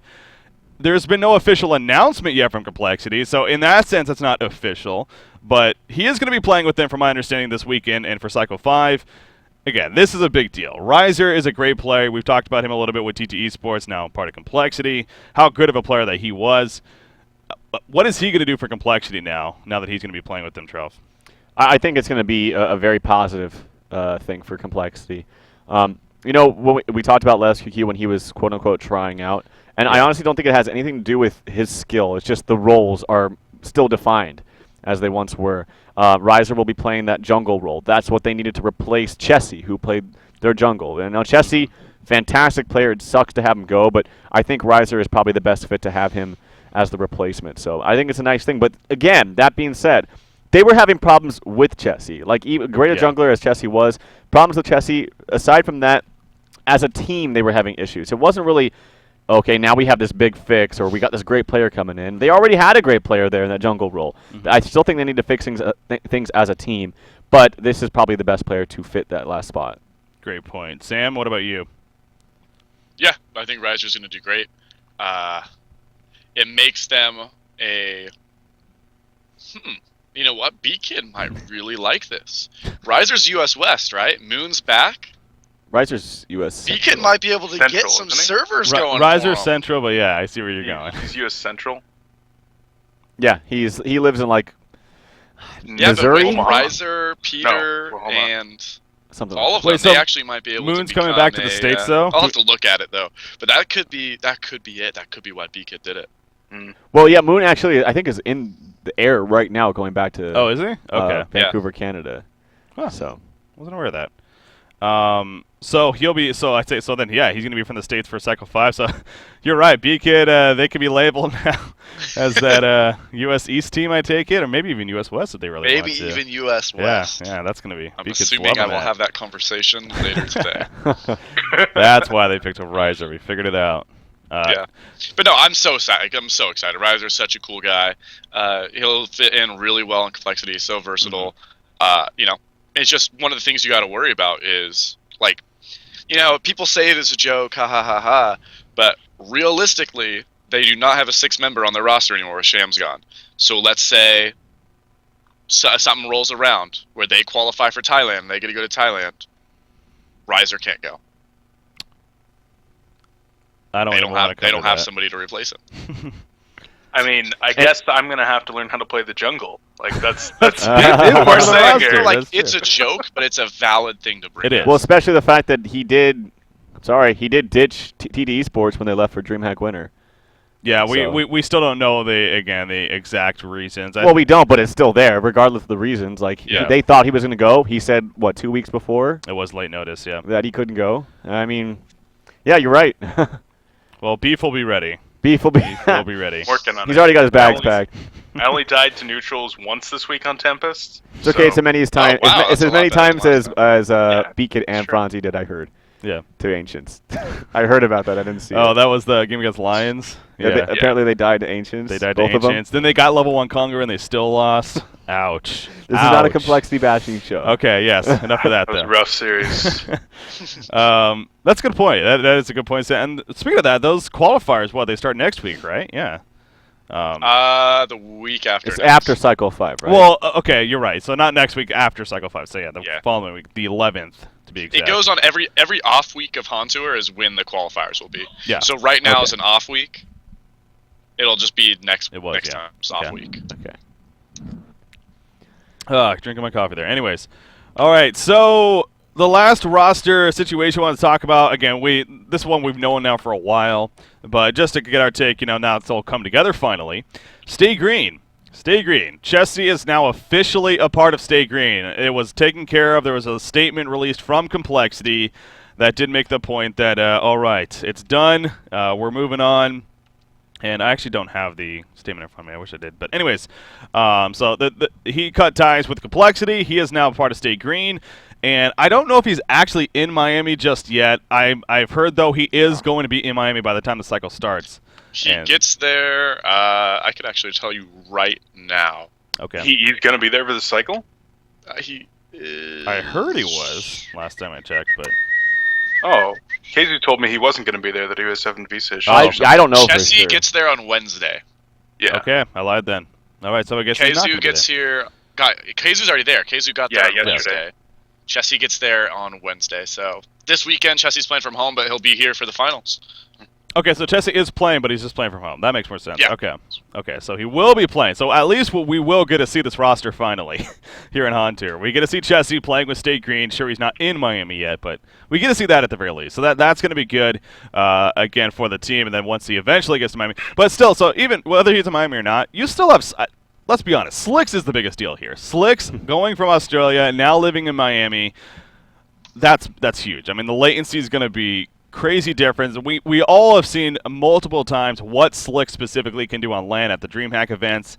There's been no official announcement yet from Complexity, so in that sense, it's not official. But he is going to be playing with them, from my understanding, this weekend and for cycle 5. Again, this is a big deal. Riser is a great player. We've talked about him a little bit with TT Esports, now part of Complexity, how good of a player that he was. What is he going to do for Complexity now that he's going to be playing with them, Trev? I think it's going to be a very positive thing for Complexity. When we talked about Les QQ when he was quote-unquote trying out, and I honestly don't think it has anything to do with his skill. It's just the roles are still defined as they once were. Riser will be playing that jungle role. That's what they needed to replace Chessie, who played their jungle. And now Chessie, fantastic player. It sucks to have him go, but I think Riser is probably the best fit to have him as the replacement. So I think it's a nice thing. But again, that being said, they were having problems with Chessie. Like, even great a jungler as Chessie was, problems with Chessie. Aside from that, as a team, they were having issues. It wasn't really, okay, now we have this big fix, or we got this great player coming in. They already had a great player there in that jungle role. I still think they need to fix things as a team, but this is probably the best player to fit that last spot. Great point. Sam, what about you? Yeah, I think Riser's going to do great. It makes them you know what? B-Kid might really like this. Riser's US West, right? Moon's back. Riser's US B-Kid might be able to Central, get some isn't he? servers going. Riser for him. Central, but yeah, I see where you're going. He's US Central. Yeah, he lives in like Yeah, Missouri. but Riser, Peter, Oklahoma. and Something. all of Wait, them, so they actually might be able to. Moon's coming back to the States, though? I'll have to look at it though. But that could be it. That could be why B-Kid did it. Well, yeah, Moon actually I think is in the air right now, going back to. Oh, is he? Okay. Vancouver, Canada. Huh. So. Wasn't aware of that. So he'll be. So I'd say. So then, yeah, he's going to be from the States for Cycle 5. So you're right, B-Kid. They could be labeled now as that U.S. East team. I take it, or maybe even U.S. West if they really want to. Maybe even U.S. West. Yeah, that's going to be. I'm B-Kid's assuming I will that. have that conversation later today. That's why they picked up Riser. We figured it out. Yeah, but no, I'm so excited. Riser's such a cool guy. He'll fit in really well in Complexity. He's so versatile. It's just one of the things you got to worry about is, like, people say it as a joke, ha ha ha ha, but realistically, they do not have a 6th member on their roster anymore. Sham's gone. So let's say something rolls around where they qualify for Thailand, they get to go to Thailand. Riser can't go. They don't have somebody to replace him. I mean, I guess I'm going to have to learn how to play the jungle. Like, that's part of the roster. Like, That's it's true. a joke, but it's a valid thing to bring. It is. Well, especially the fact that he did ditch TD Esports when they left for DreamHack Winter. Yeah, So- we still don't know the exact reasons. Well, we don't, but it's still there, regardless of the reasons. Like, Yeah. they thought he was going to go. He said, 2 weeks before It was late notice, yeah. that he couldn't go. I mean, yeah, you're right. Well, Beef will be ready. Beef will be ready. Working on it. He's already got his bags packed. I only died to neutrals once this week on Tempest. It's okay. It's as many as time. wow, it's as many times as Yeah, Beacon and sure. Franzi did. I heard. Yeah. To Ancients. I heard about that. I didn't see Oh, it. that was the game against Lions. Yeah. Apparently they died to Ancients. They died both to of them. Ancients. Then they got level 1 Conqueror and they still lost. Ouch. This is not a complexity bashing show. Okay, yes. Enough of that, That was though. a rough series. That's a good point. That is a good point. And speaking of that, those qualifiers, they start next week, right? Yeah. The week after. It's next. after Cycle 5, right? Well, okay, you're right. So not next week, after Cycle 5. So the Yeah. following week, the 11th, to be exact. It goes on every off week of Han Tour is when the qualifiers will be. Yeah. So right now Okay. is an off week. It'll just be next It was, next yeah. time's off Okay. week. Okay. Drinking my coffee there. Anyways. All right, so the last roster situation I want to talk about, again, this one we've known now for a while, but just to get our take, now it's all come together finally. Stay Green. Stay Green. Chessie is now officially a part of Stay Green. It was taken care of. There was a statement released from Complexity that did make the point that, all right, it's done. We're moving on. And I actually don't have the statement in front of me. I wish I did. But anyways, so he cut ties with Complexity. He is now part of Stay Green. And I don't know if he's actually in Miami just yet. I've heard, though, he is going to be in Miami by the time the cycle starts. He gets there. I could actually tell you right now. Okay. He's going to be there for the cycle? He is... I heard he was last time I checked, but... Oh, Casey told me he wasn't going to be there, that he was having visa issues. I don't know for Chessie sure. gets there on Wednesday. Yeah. Okay, I lied then. All right, so I guess he's not Keizu gonna be gets there. here. Keizu's already there. Keizu got Yeah, there on yesterday. Wednesday. Chessie gets there on Wednesday. So this weekend, Chessie's playing from home, but he'll be here for the finals. Okay, so Chessie is playing, but he's just playing from home. That makes more sense. Yeah. Okay, so he will be playing. So at least we will get to see this roster finally here in Han Tour. We get to see Chessie playing with State Green. Sure, he's not in Miami yet, but we get to see that at the very least. So that's going to be good, again, for the team. And then once he eventually gets to Miami. But still, so even whether he's in Miami or not, you still have, let's be honest, Slicks is the biggest deal here. Slicks going from Australia and now living in Miami, that's huge. I mean, the latency is going to be crazy difference. We all have seen multiple times what Slick specifically can do on land at the DreamHack events.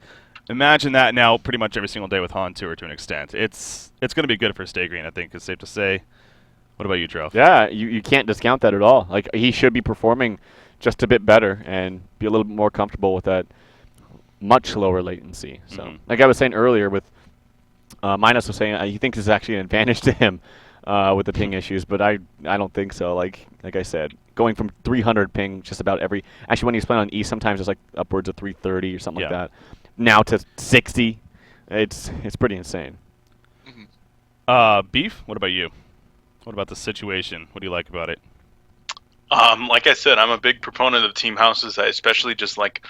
Imagine that now pretty much every single day with Han Tour to an extent. It's going to be good for Stay Green, I think, it's safe to say. What about you, Trof? Yeah, you can't discount that at all. Like, he should be performing just a bit better and be a little bit more comfortable with that much lower latency. So, like I was saying earlier with Minus was saying he thinks it's actually an advantage to him with the ping issues, but I don't think so. Like I said, going from 300 ping just about every... Actually, when he's playing on E, sometimes it's like upwards of 330 or something like that. Now to 60. It's pretty insane. Beef, what about you? What about the situation? What do you like about it? Like I said, I'm a big proponent of team houses. I especially just like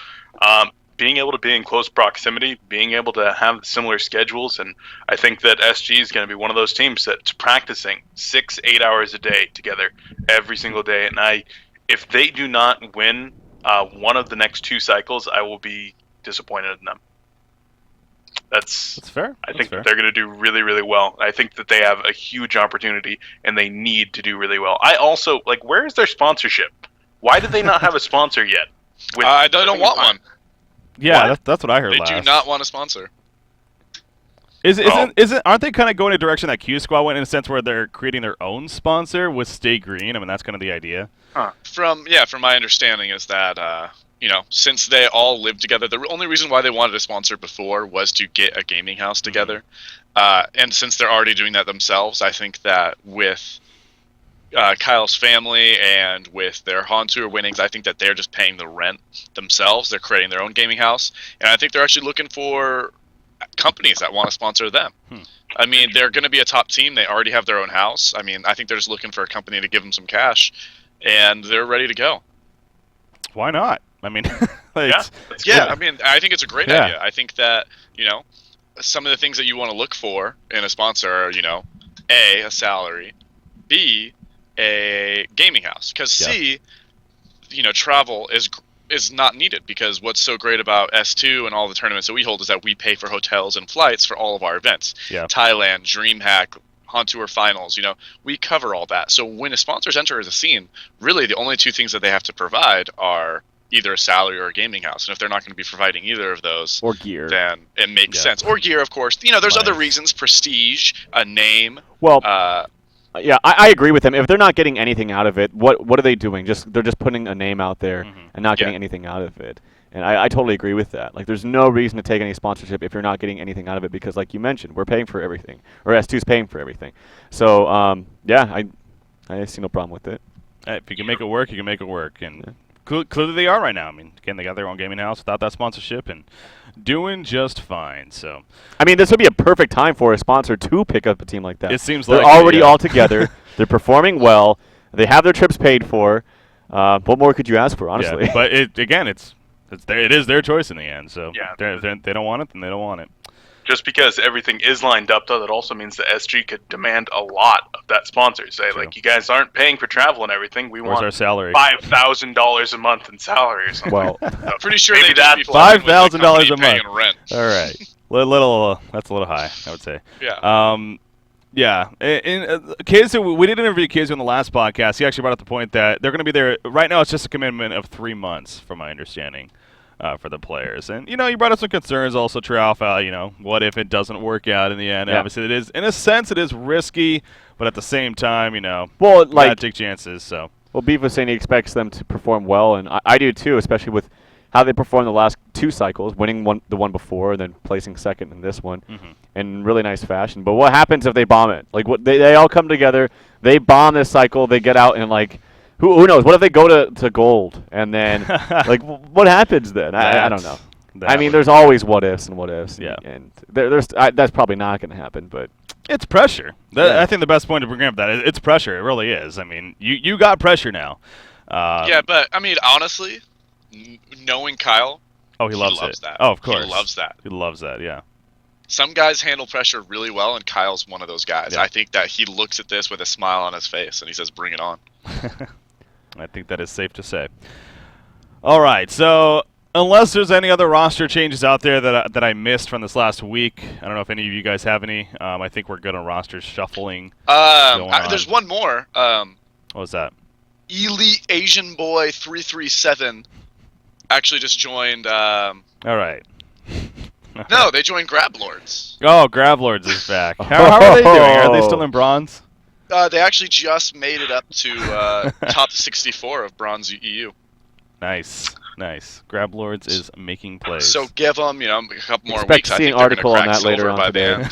being able to be in close proximity, being able to have similar schedules, and I think that SG is going to be one of those teams that's practicing 6-8 hours a day together every single day. And if they do not win one of the next 2 cycles, I will be disappointed in them. That's fair. I think that they're going to do really, really well. I think that they have a huge opportunity, and they need to do really well. I also, where is their sponsorship? Why did they not have a sponsor yet? They don't want one. Yeah, that's what I heard They last. do not want a sponsor. Aren't they kind of going a direction that Q Squad went in a sense where they're creating their own sponsor with Stay Green? I mean, that's kind of the idea. From my understanding is that since they all live together, the only reason why they wanted a sponsor before was to get a gaming house together. And since they're already doing that themselves, I think that with Kyle's family and with their Han Tour winnings, I think that they're just paying the rent themselves. They're creating their own gaming house. And I think they're actually looking for companies that want to sponsor them. I mean, they're going to be a top team. They already have their own house. I mean, I think they're just looking for a company to give them some cash, and they're ready to go. Why not? I mean, I mean, I think it's a great idea. I think that, some of the things that you want to look for in a sponsor are, A, a salary, B, a gaming house, because C, travel is not needed, because what's so great about S2 and all the tournaments that we hold is that we pay for hotels and flights for all of our events. Thailand, DreamHack, Han Tour Finals, we cover all that. So when a sponsors enter the scene, really the only 2 things that they have to provide are either a salary or a gaming house. And if they're not going to be providing either of those, or gear, then it makes sense. Or gear, of course. There's other reasons: prestige, a name. Well, yeah, I agree with them. If they're not getting anything out of it, what are they doing? They're just putting a name out there and not getting anything out of it. And I totally agree with that. Like, there's no reason to take any sponsorship if you're not getting anything out of it, because, like you mentioned, we're paying for everything, or S2's paying for everything. So, yeah, I see no problem with it. If you can make it work, you can make it work. And clearly they are right now. I mean, again, they got their own gaming house without that sponsorship and doing just fine. So, I mean, this would be a perfect time for a sponsor to pick up a team like that. It seems they're like already all together. They're performing well. They have their trips paid for. What more could you ask for, honestly? Yeah, but it is their choice in the end. So they don't want it, then they don't want it. Just because everything is lined up, though, that also means the SG could demand a lot of that sponsor. Say, like, you guys aren't paying for travel and everything. We want our salary? $5,000 a month in salary or something. Well, pretty sure maybe that's $5,000 a month. Rent. All right, that's a little high, I would say. Yeah. Yeah. Keizu, we did interview Keizu in the last podcast. He actually brought up the point that they're going to be there. Right now, it's just a commitment of 3 months, from my understanding. For the players. And, you brought up some concerns also, Tralf, what if it doesn't work out in the end? Yeah. Obviously, it is, in a sense, it is risky, but at the same time, well, you gotta take chances, so. Well, Beef was saying he expects them to perform well, and I do too, especially with how they performed the last 2 cycles, winning the one before, and then placing second in this one in really nice fashion. But what happens if they bomb it? Like, they all come together, they bomb this cycle, they get out and, like, who knows? What if they go to gold and then, like, what happens then? I don't know. I mean, there's always what ifs and what ifs. Yeah. And there's that's probably not going to happen, but it's pressure. I think the best point to bring up that it's pressure. It really is. I mean, you got pressure now. Yeah, but I mean, honestly, knowing Kyle, he loves that. Oh, of course, he loves that. He loves that. Yeah. Some guys handle pressure really well, and Kyle's one of those guys. Yeah. I think that he looks at this with a smile on his face, and he says, "Bring it on." I think that is safe to say. All right, so unless there's any other roster changes out there that I missed from this last week, I don't know if any of you guys have any. I think we're good on roster shuffling. There's one more. What was that? Elite Asian Boy 337 actually just joined. All right. No, they joined Grab Lords. Oh, Grab Lords is back. How are they doing? Are they still in bronze? They actually just made it up to top 64 of Bronze EU. Nice. Grab Lords is making plays. So give them, a couple more Expect weeks. to see an article on that later on today.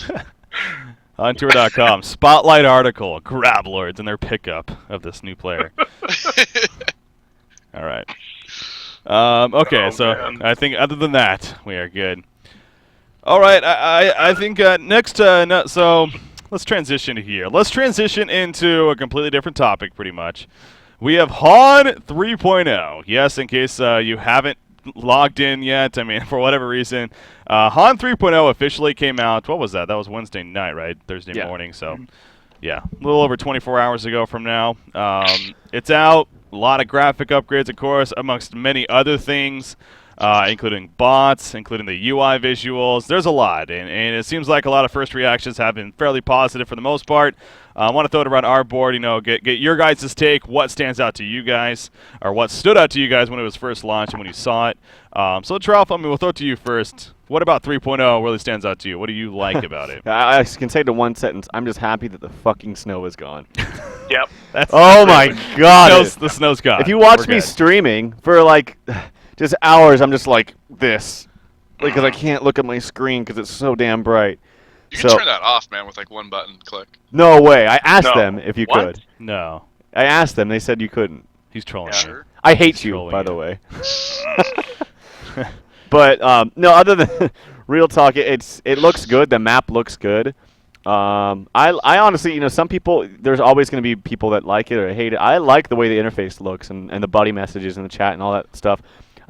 On tour.com, spotlight article, Grab Lords and their pickup of this new player. All right. Okay, man. I think other than that, we are good. All right, I think next, so let's transition here. Let's transition into a completely different topic, pretty much. We have Han 3.0. Yes, in case you haven't logged in yet, I mean, for whatever reason. Han 3.0 officially came out. What was that? That was Wednesday night, right? Thursday morning. So, yeah, a little over 24 hours ago from now. It's out. A lot of graphic upgrades, of course, amongst many other things. Including bots, including the UI visuals. There's a lot, and it seems like a lot of first reactions have been fairly positive for the most part. I want to throw it around our board, get your guys' take. What stands out to you guys, or what stood out to you guys when it was first launched and when you saw it? So, Tralf, we'll throw it to you first. What about 3.0 really stands out to you? What do you like about it? I can say to one sentence, I'm just happy that the fucking snow is gone. Yep. Oh, my God. The snow's gone. If you watch me streaming for, like, just hours, I'm just like this. Because I can't look at my screen because it's so damn bright. You can turn that off, man, with like one button click. No way. I asked them if you could. No. I asked them. They said you couldn't. He's trolling. Sure. I hate you, by the way. But no, other than real talk, it looks good. The map looks good. I honestly, some people, there's always going to be people that like it or hate it. I like the way the interface looks and the buddy messages in the chat and all that stuff.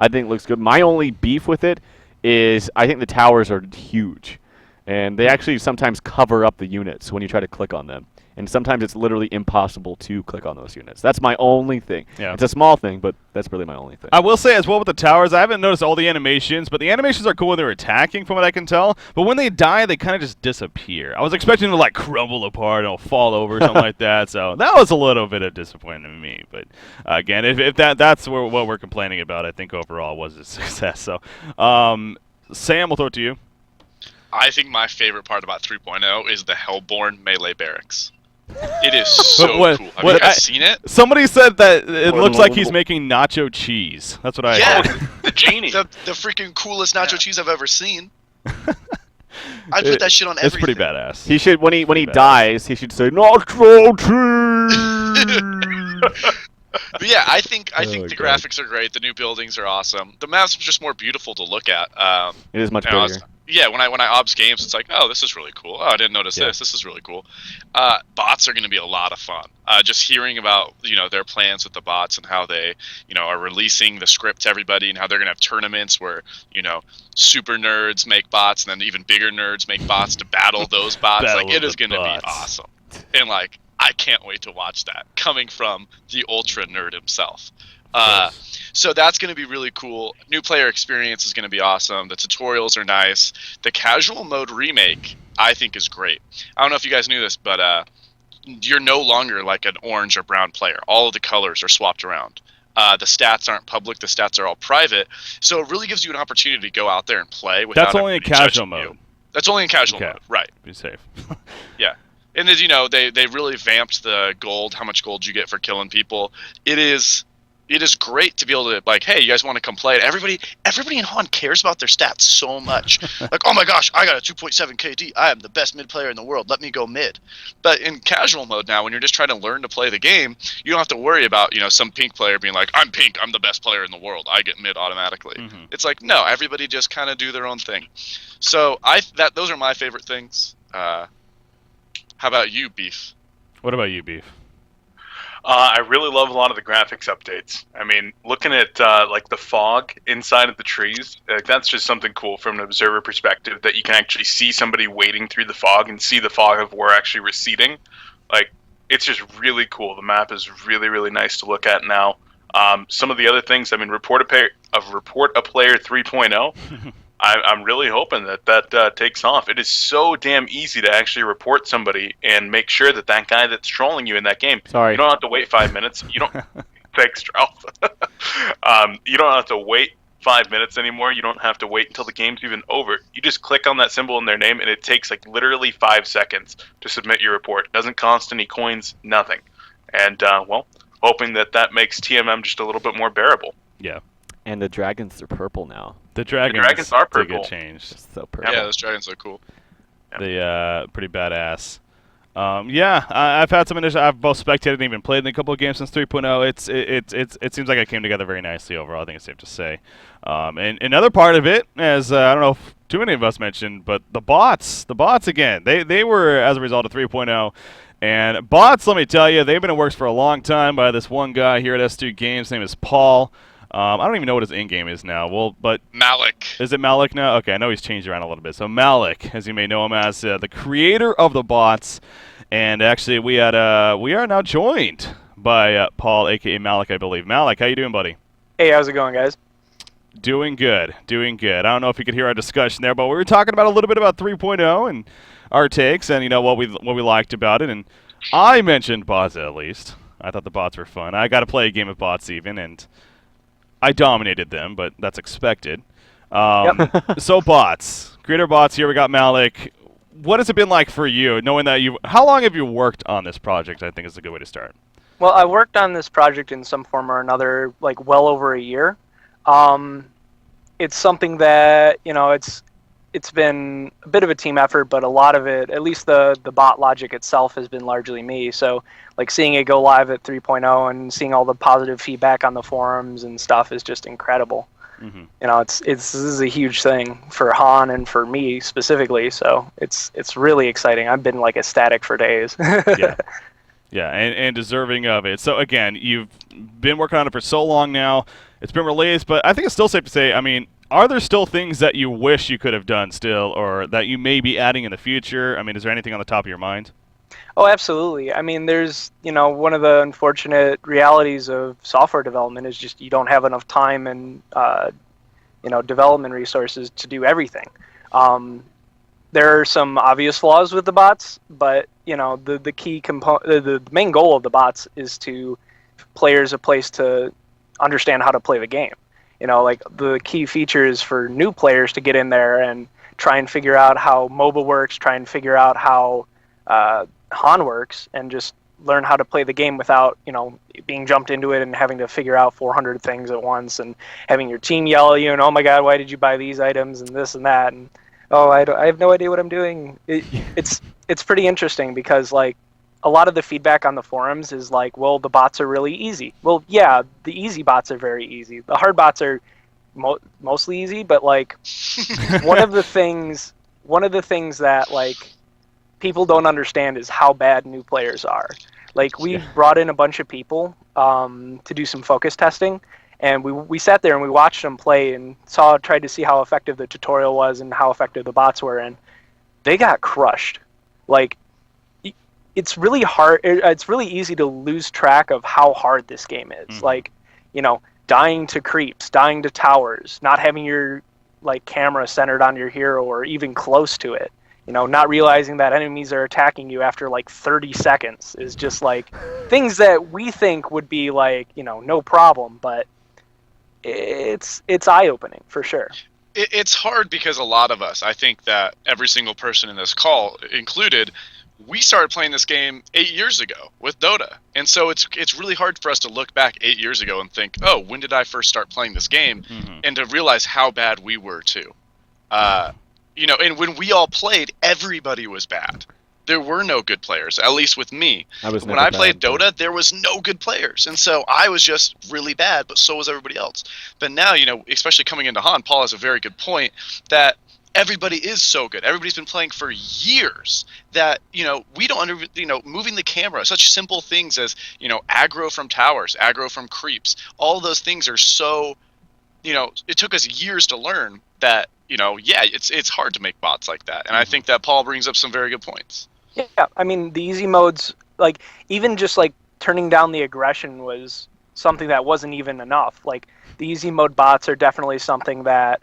I think it looks good. My only beef with it is I think the towers are huge. And they actually sometimes cover up the units when you try to click on them. and sometimes it's literally impossible to click on those units. That's my only thing. Yeah. It's a small thing, but that's really my only thing. I will say as well with the towers, I haven't noticed all the animations, but the animations are cool when they're attacking, from what I can tell. But when they die, they kind of just disappear. I was expecting them to like crumble apart and fall over or something like that. So that was a little bit of disappointment to me. But again, if that's what we're complaining about, I think overall was a success. So Sam, we'll throw it to you. I think my favorite part about 3.0 is the Hellborn melee barracks. It is so cool. Have you guys seen it? Somebody said that it looks like he's making nacho cheese. That's what I heard. The genie. The freaking coolest nacho cheese I've ever seen. I put that shit on everything. It's pretty badass. He should when he dies, he should say nacho cheese. But yeah, I think the graphics are great. The new buildings are awesome. The map's just more beautiful to look at. It is much bigger. When I obs games, it's like, oh, this is really cool. Oh, I didn't notice this. This is really cool. Bots are going to be a lot of fun. Just hearing about their plans with the bots and how they are releasing the script to everybody and how they're going to have tournaments where super nerds make bots and then even bigger nerds make bots to battle those bots. It is going to be awesome. And I can't wait to watch that coming from the ultra nerd himself. So that's going to be really cool. New player experience is going to be awesome. The tutorials are nice. The casual mode remake, I think, is great. I don't know if you guys knew this, but you're no longer like an orange or brown player. All of the colors are swapped around. The stats aren't public. The stats are all private. So it really gives you an opportunity to go out there and play without That's only in casual mode. That's only in casual mode, right. Be safe. Yeah. And as they really vamped the gold, how much gold you get for killing people. It is great to be able to hey, you guys want to come play it? Everybody in Han cares about their stats so much. Oh my gosh, I got a 2.7 KD. I am the best mid player in the world. Let me go mid. But in casual mode now, when you're just trying to learn to play the game, you don't have to worry about some pink player being like, I'm pink, I'm the best player in the world. I get mid automatically. Mm-hmm. It's like, no, everybody just kind of do their own thing. So those are my favorite things. How about you, Beef? What about you, Beef? I really love a lot of the graphics updates. I mean, looking at the fog inside of the trees, that's just something cool from an observer perspective, that you can actually see somebody wading through the fog and see the fog of war actually receding. It's just really cool. The map is really, really nice to look at now. Some of the other things, I mean, Report a Player 3.0. I'm really hoping that takes off. It is so damn easy to actually report somebody and make sure that guy that's trolling you in that game. Sorry. You don't have to wait 5 minutes. You don't. Thanks, Ralph. You don't have to wait 5 minutes anymore. You don't have to wait until the game's even over. You just click on that symbol in their name, and it takes literally 5 seconds to submit your report. It doesn't cost any coins, nothing. And hoping that makes TMM just a little bit more bearable. Yeah. And the dragons are purple now. The dragons are purple. Did get changed. It's so purple. Yeah, those dragons look cool. They pretty badass. I've had some initial. I've both spectated and even played in a couple of games since 3.0. It seems like it came together very nicely overall. I think it's safe to say. And another part of it, as I don't know if too many of us mentioned, but the bots again. They were as a result of 3.0. And bots, let me tell you, they've been in works for a long time by this one guy here at S2 Games. His name is Paul. I don't even know what his in-game is now. But Malik. Is it Malik now? Okay, I know he's changed around a little bit. So Malik, as you may know him as, the creator of the bots, and actually we are now joined by Paul, aka Malik, I believe. Malik, how you doing, buddy? Hey, how's it going, guys? Doing good. I don't know if you could hear our discussion there, but we were talking about a little bit about 3.0 and our takes, and what we liked about it. And I mentioned bots at least. I thought the bots were fun. I got to play a game of bots even, and I dominated them, but that's expected. So bots, creator bots here. We got Malik. What has it been like for you, knowing that how long have you worked on this project? I think is a good way to start. Well, I worked on this project in some form or another, well over a year. It's something that it's been a bit of a team effort, but a lot of it, at least the bot logic itself, has been largely me. So seeing it go live at 3.0 and seeing all the positive feedback on the forums and stuff is just incredible. Mm-hmm. This is a huge thing for Han and for me specifically. So it's really exciting. I've been ecstatic for days. Yeah, and deserving of it. So again, you've been working on it for so long now. It's been released, but I think it's still safe to say, I mean, are there still things that you wish you could have done still, or that you may be adding in the future? I mean, is there anything on the top of your mind? Oh, absolutely. I mean, there's, one of the unfortunate realities of software development is just you don't have enough time and, development resources to do everything. There are some obvious flaws with the bots, but, the key component, the main goal of the bots is to players a place to understand how to play the game. Like the key feature is for new players to get in there and try and figure out how MOBA works, try and figure out how Han works, and just learn how to play the game without, being jumped into it and having to figure out 400 things at once and having your team yell at you and, oh my god, why did you buy these items and this and that, and I have no idea what I'm doing. It's pretty interesting because, like, a lot of the feedback on the forums is like, well, the bots are really easy. Well, yeah, the easy bots are very easy. The hard bots are mostly easy, but like one of the things that like people don't understand is how bad new players are. Like we brought in a bunch of people to do some focus testing, and we sat there and we watched them play and tried to see how effective the tutorial was and how effective the bots were, and they got crushed. Like, it's really hard. It's really easy to lose track of how hard this game is. Mm-hmm. Like, dying to creeps, dying to towers, not having your like camera centered on your hero or even close to it. Not realizing that enemies are attacking you after like 30 seconds is just like things that we think would be like, no problem, but it's eye-opening for sure. It's hard because a lot of us, I think that every single person in this call included, we started playing this game 8 years ago with Dota. And so it's really hard for us to look back 8 years ago and think, oh, when did I first start playing this game? Mm-hmm. And to realize how bad we were too. And when we all played, everybody was bad. There were no good players, at least with me. When I played Dota, there was no good players. And so I was just really bad, but so was everybody else. But now, especially coming into Han, Paul has a very good point that everybody is so good. Everybody's been playing for years that, we don't moving the camera, such simple things as, aggro from towers, aggro from creeps. All those things are so, it took us years to learn that, it's hard to make bots like that. And I think that Paul brings up some very good points. Yeah, I mean, the easy modes, like, even just, like, turning down the aggression was something that wasn't even enough. Like, the easy mode bots are definitely something that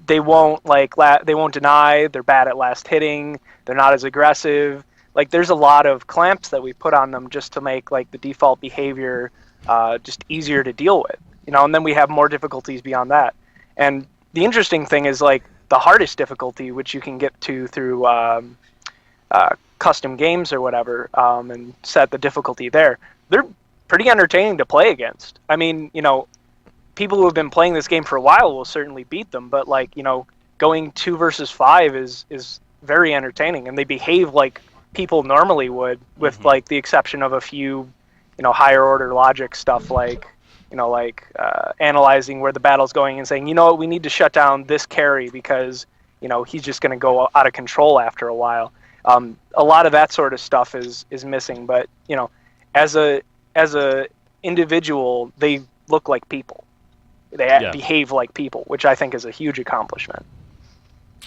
they won't deny, they're bad at last hitting, they're not as aggressive. Like, there's a lot of clamps that we put on them just to make, like, the default behavior just easier to deal with. And then we have more difficulties beyond that. And the interesting thing is, like, the hardest difficulty, which you can get to through custom games or whatever, and set the difficulty there, they're pretty entertaining to play against. I mean, people who have been playing this game for a while will certainly beat them, but like, going 2 versus 5 is very entertaining, and they behave like people normally would, with like the exception of a few, higher order logic stuff like, analyzing where the battle's going and saying, we need to shut down this carry because, he's just going to go out of control after a while. A lot of that sort of stuff is missing, but as a individual, they look like people. They behave like people, which I think is a huge accomplishment.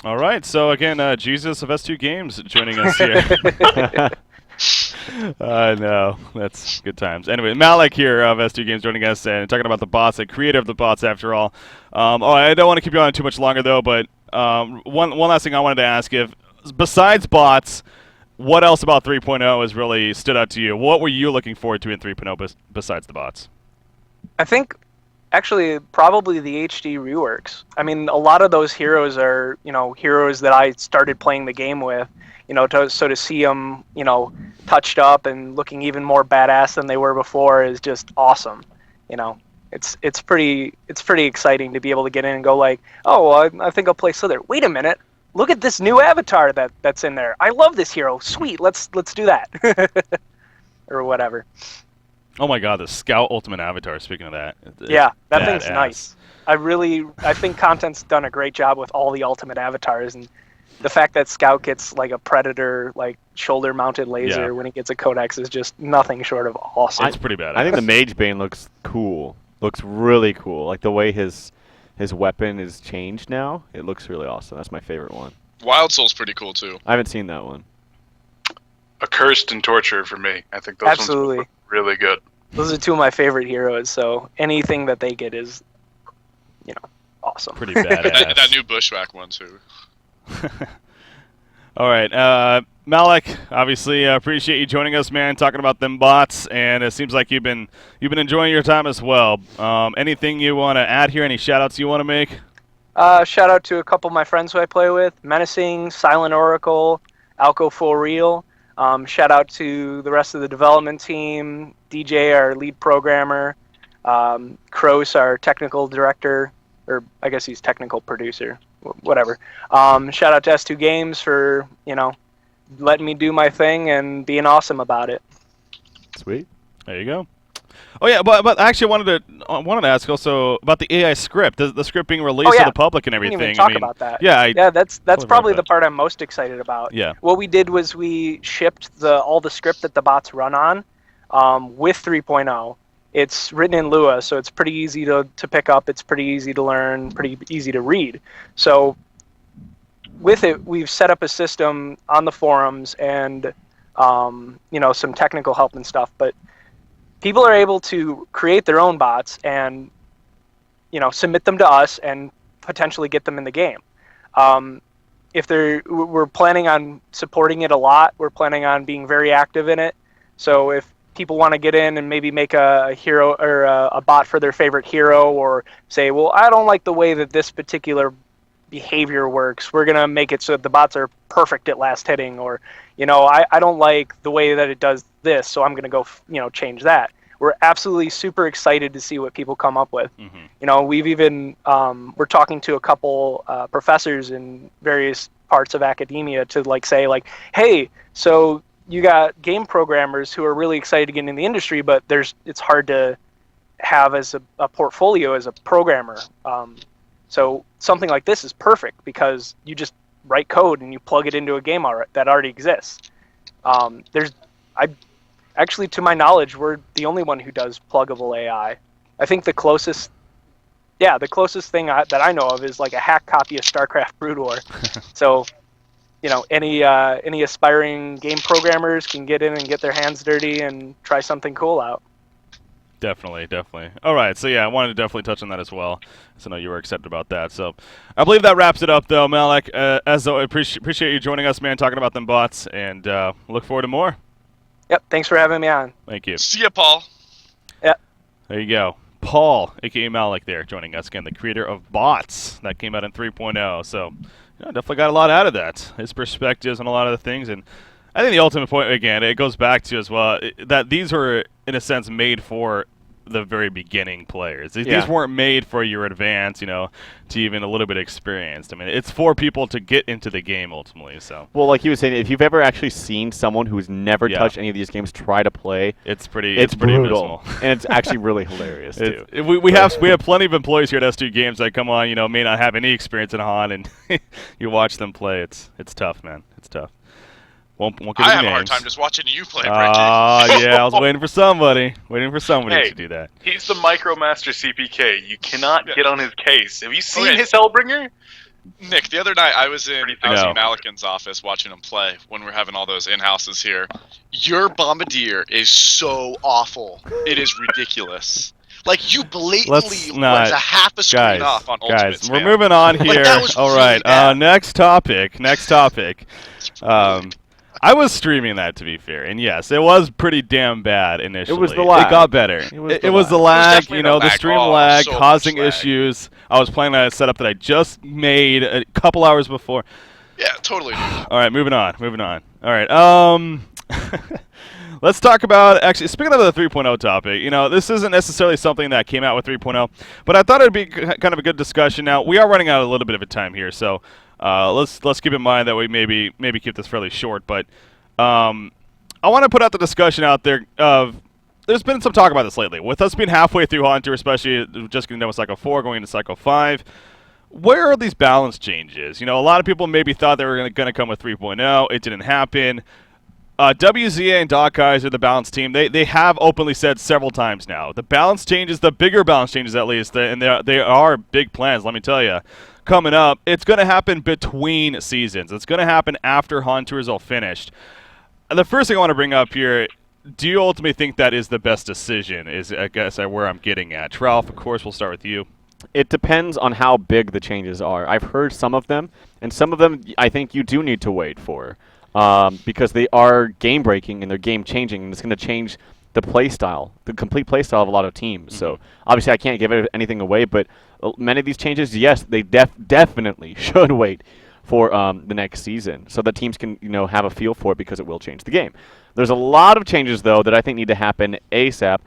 All right, so again, Jesus of S2 Games joining us here. No, that's good times. Anyway, Malik here of S2 Games joining us and talking about the bots, the creator of the bots after all. I don't want to keep you on too much longer though, but one last thing I wanted to ask, if besides bots, what else about 3.0 has really stood out to you? What were you looking forward to in 3.0 besides the bots? I think actually probably the HD reworks. I mean, a lot of those heroes are, heroes that I started playing the game with, to see them, touched up and looking even more badass than they were before is just awesome. It's pretty exciting to be able to get in and go like, oh, I think I'll play Slither. Wait a minute. Look at this new avatar that's in there. I love this hero. Sweet, let's do that. Or whatever. Oh my god, the Scout Ultimate Avatar, speaking of that. Yeah, that thing's nice. I think Content's done a great job with all the Ultimate Avatars, and the fact that Scout gets like a Predator, like shoulder-mounted laser when he gets a Codex is just nothing short of awesome. It's pretty badass. I think the Mage Bane looks cool. Looks really cool. Like the way his weapon is changed now, it looks really awesome. That's my favorite one. Wild Soul's pretty cool too. I haven't seen that one. Accursed and Torture for me. I think those Absolutely. ones were really good. Those are two of my favorite heroes, so anything that they get is, awesome. Pretty badass. that new Bushwhack one too. All right, Malik. Obviously, appreciate you joining us, man. Talking about them bots, and it seems like you've been enjoying your time as well. Anything you want to add here? Any shout outs you want to make? Shout out to a couple of my friends who I play with: Menacing, Silent Oracle, Alco For Real. Shout out to the rest of the development team, DJ, our lead programmer, Kroos, our technical director, or I guess he's technical producer, whatever. Shout out to S2 Games for, letting me do my thing and being awesome about it. Sweet. There you go. Oh yeah, but actually, I wanted to ask also about the AI script, the script being released to the public and everything. We didn't even talk about that. Yeah, that's probably the part I'm most excited about. Yeah. What we did was we shipped all the script that the bots run on with 3.0. It's written in Lua, so it's pretty easy to pick up. It's pretty easy to learn, pretty easy to read. So with it, we've set up a system on the forums and some technical help and stuff, but people are able to create their own bots and, submit them to us and potentially get them in the game. We're planning on supporting it a lot. We're planning on being very active in it. So if people want to get in and maybe make a hero or a bot for their favorite hero, or say, well, I don't like the way that this particular behavior works, we're going to make it so that the bots are perfect at last hitting, or, I don't like the way that it does this, so I'm going to go, change that. We're absolutely super excited to see what people come up with. Mm-hmm. We've even, we're talking to a couple professors in various parts of academia to say, hey, so you got game programmers who are really excited to get in the industry, but it's hard to have as a portfolio as a programmer. So something like this is perfect because you just write code and you plug it into a game that already exists. Actually, to my knowledge, we're the only one who does pluggable AI. I think the closest thing that I know of is a hack copy of StarCraft Brood War. So, any aspiring game programmers can get in and get their hands dirty and try something cool out. Definitely. All right, so yeah, I wanted to definitely touch on that as well. So I know you were excited about that. So I believe that wraps it up, though, Malik. As always, appreciate you joining us, man, talking about them bots, and look forward to more. Yep, thanks for having me on. Thank you. See ya, Paul. Yep. There you go. Paul, a.k.a. Malik there, joining us again, the creator of Bots. That came out in 3.0. So definitely got a lot out of that. His perspectives on a lot of the things. And I think the ultimate point, again, it goes back to as well, that these were, in a sense, made for the very beginning players. These weren't made for your advanced, to even a little bit experienced. I mean, it's for people to get into the game ultimately. So, well, like you were saying, if you've ever actually seen someone who's never touched any of these games try to play, it's pretty brutal, abysmal. And it's actually really hilarious too. We have plenty of employees here at S2 Games that come on, may not have any experience in Han, and you watch them play. It's tough, man. It's tough. Won't give I have names. a hard time just watching you play, Ricky. Yeah, I was waiting for somebody to do that. He's the Micromaster CPK. You cannot get on his case. Have you seen his Hellbringer? Nick, the other night I was in Malikin's office watching him play when we're having all those in-houses here. Your Bombardier is so awful. It is ridiculous. You blatantly was a half a screen off on Ultimates. Guys, we're moving on here. All right, next topic. I was streaming that, to be fair, and yes, it was pretty damn bad initially. It was the lag. It got better. It was the lag, the stream lag causing issues. I was playing a setup that I just made a couple hours before. Yeah, totally. All right, moving on. All right, let's talk about, actually, speaking of the 3.0 topic, this isn't necessarily something that came out with 3.0, but I thought it would be kind of a good discussion. Now, we are running out a little bit of a time here, so let's keep in mind that we maybe keep this fairly short, but I want to put out the discussion out there of, there's been some talk about this lately. With us being halfway through Hunter, especially just getting done with Cycle 4, going into Cycle 5, where are these balance changes? A lot of people maybe thought they were going to come with 3.0. It didn't happen. WZA and Doc Kaiser, the balance team, they have openly said several times now, the balance changes, the bigger balance changes at least, and they are big plans, let me tell you, coming up. It's going to happen between seasons. It's going to happen after Han Tours are finished. the first thing I want to bring up here, do you ultimately think that is the best decision? Is, I guess, where I'm getting at. Ralph, of course, we'll start with you. It depends on how big the changes are. I've heard some of them, and some of them I think you do need to wait for because they are game-breaking and they're game-changing, and it's going to change the play style, the complete play style of a lot of teams. So obviously I can't give anything away, but many of these changes, yes, they definitely should wait for the next season so that teams can have a feel for it because it will change the game. There's a lot of changes though that I think need to happen ASAP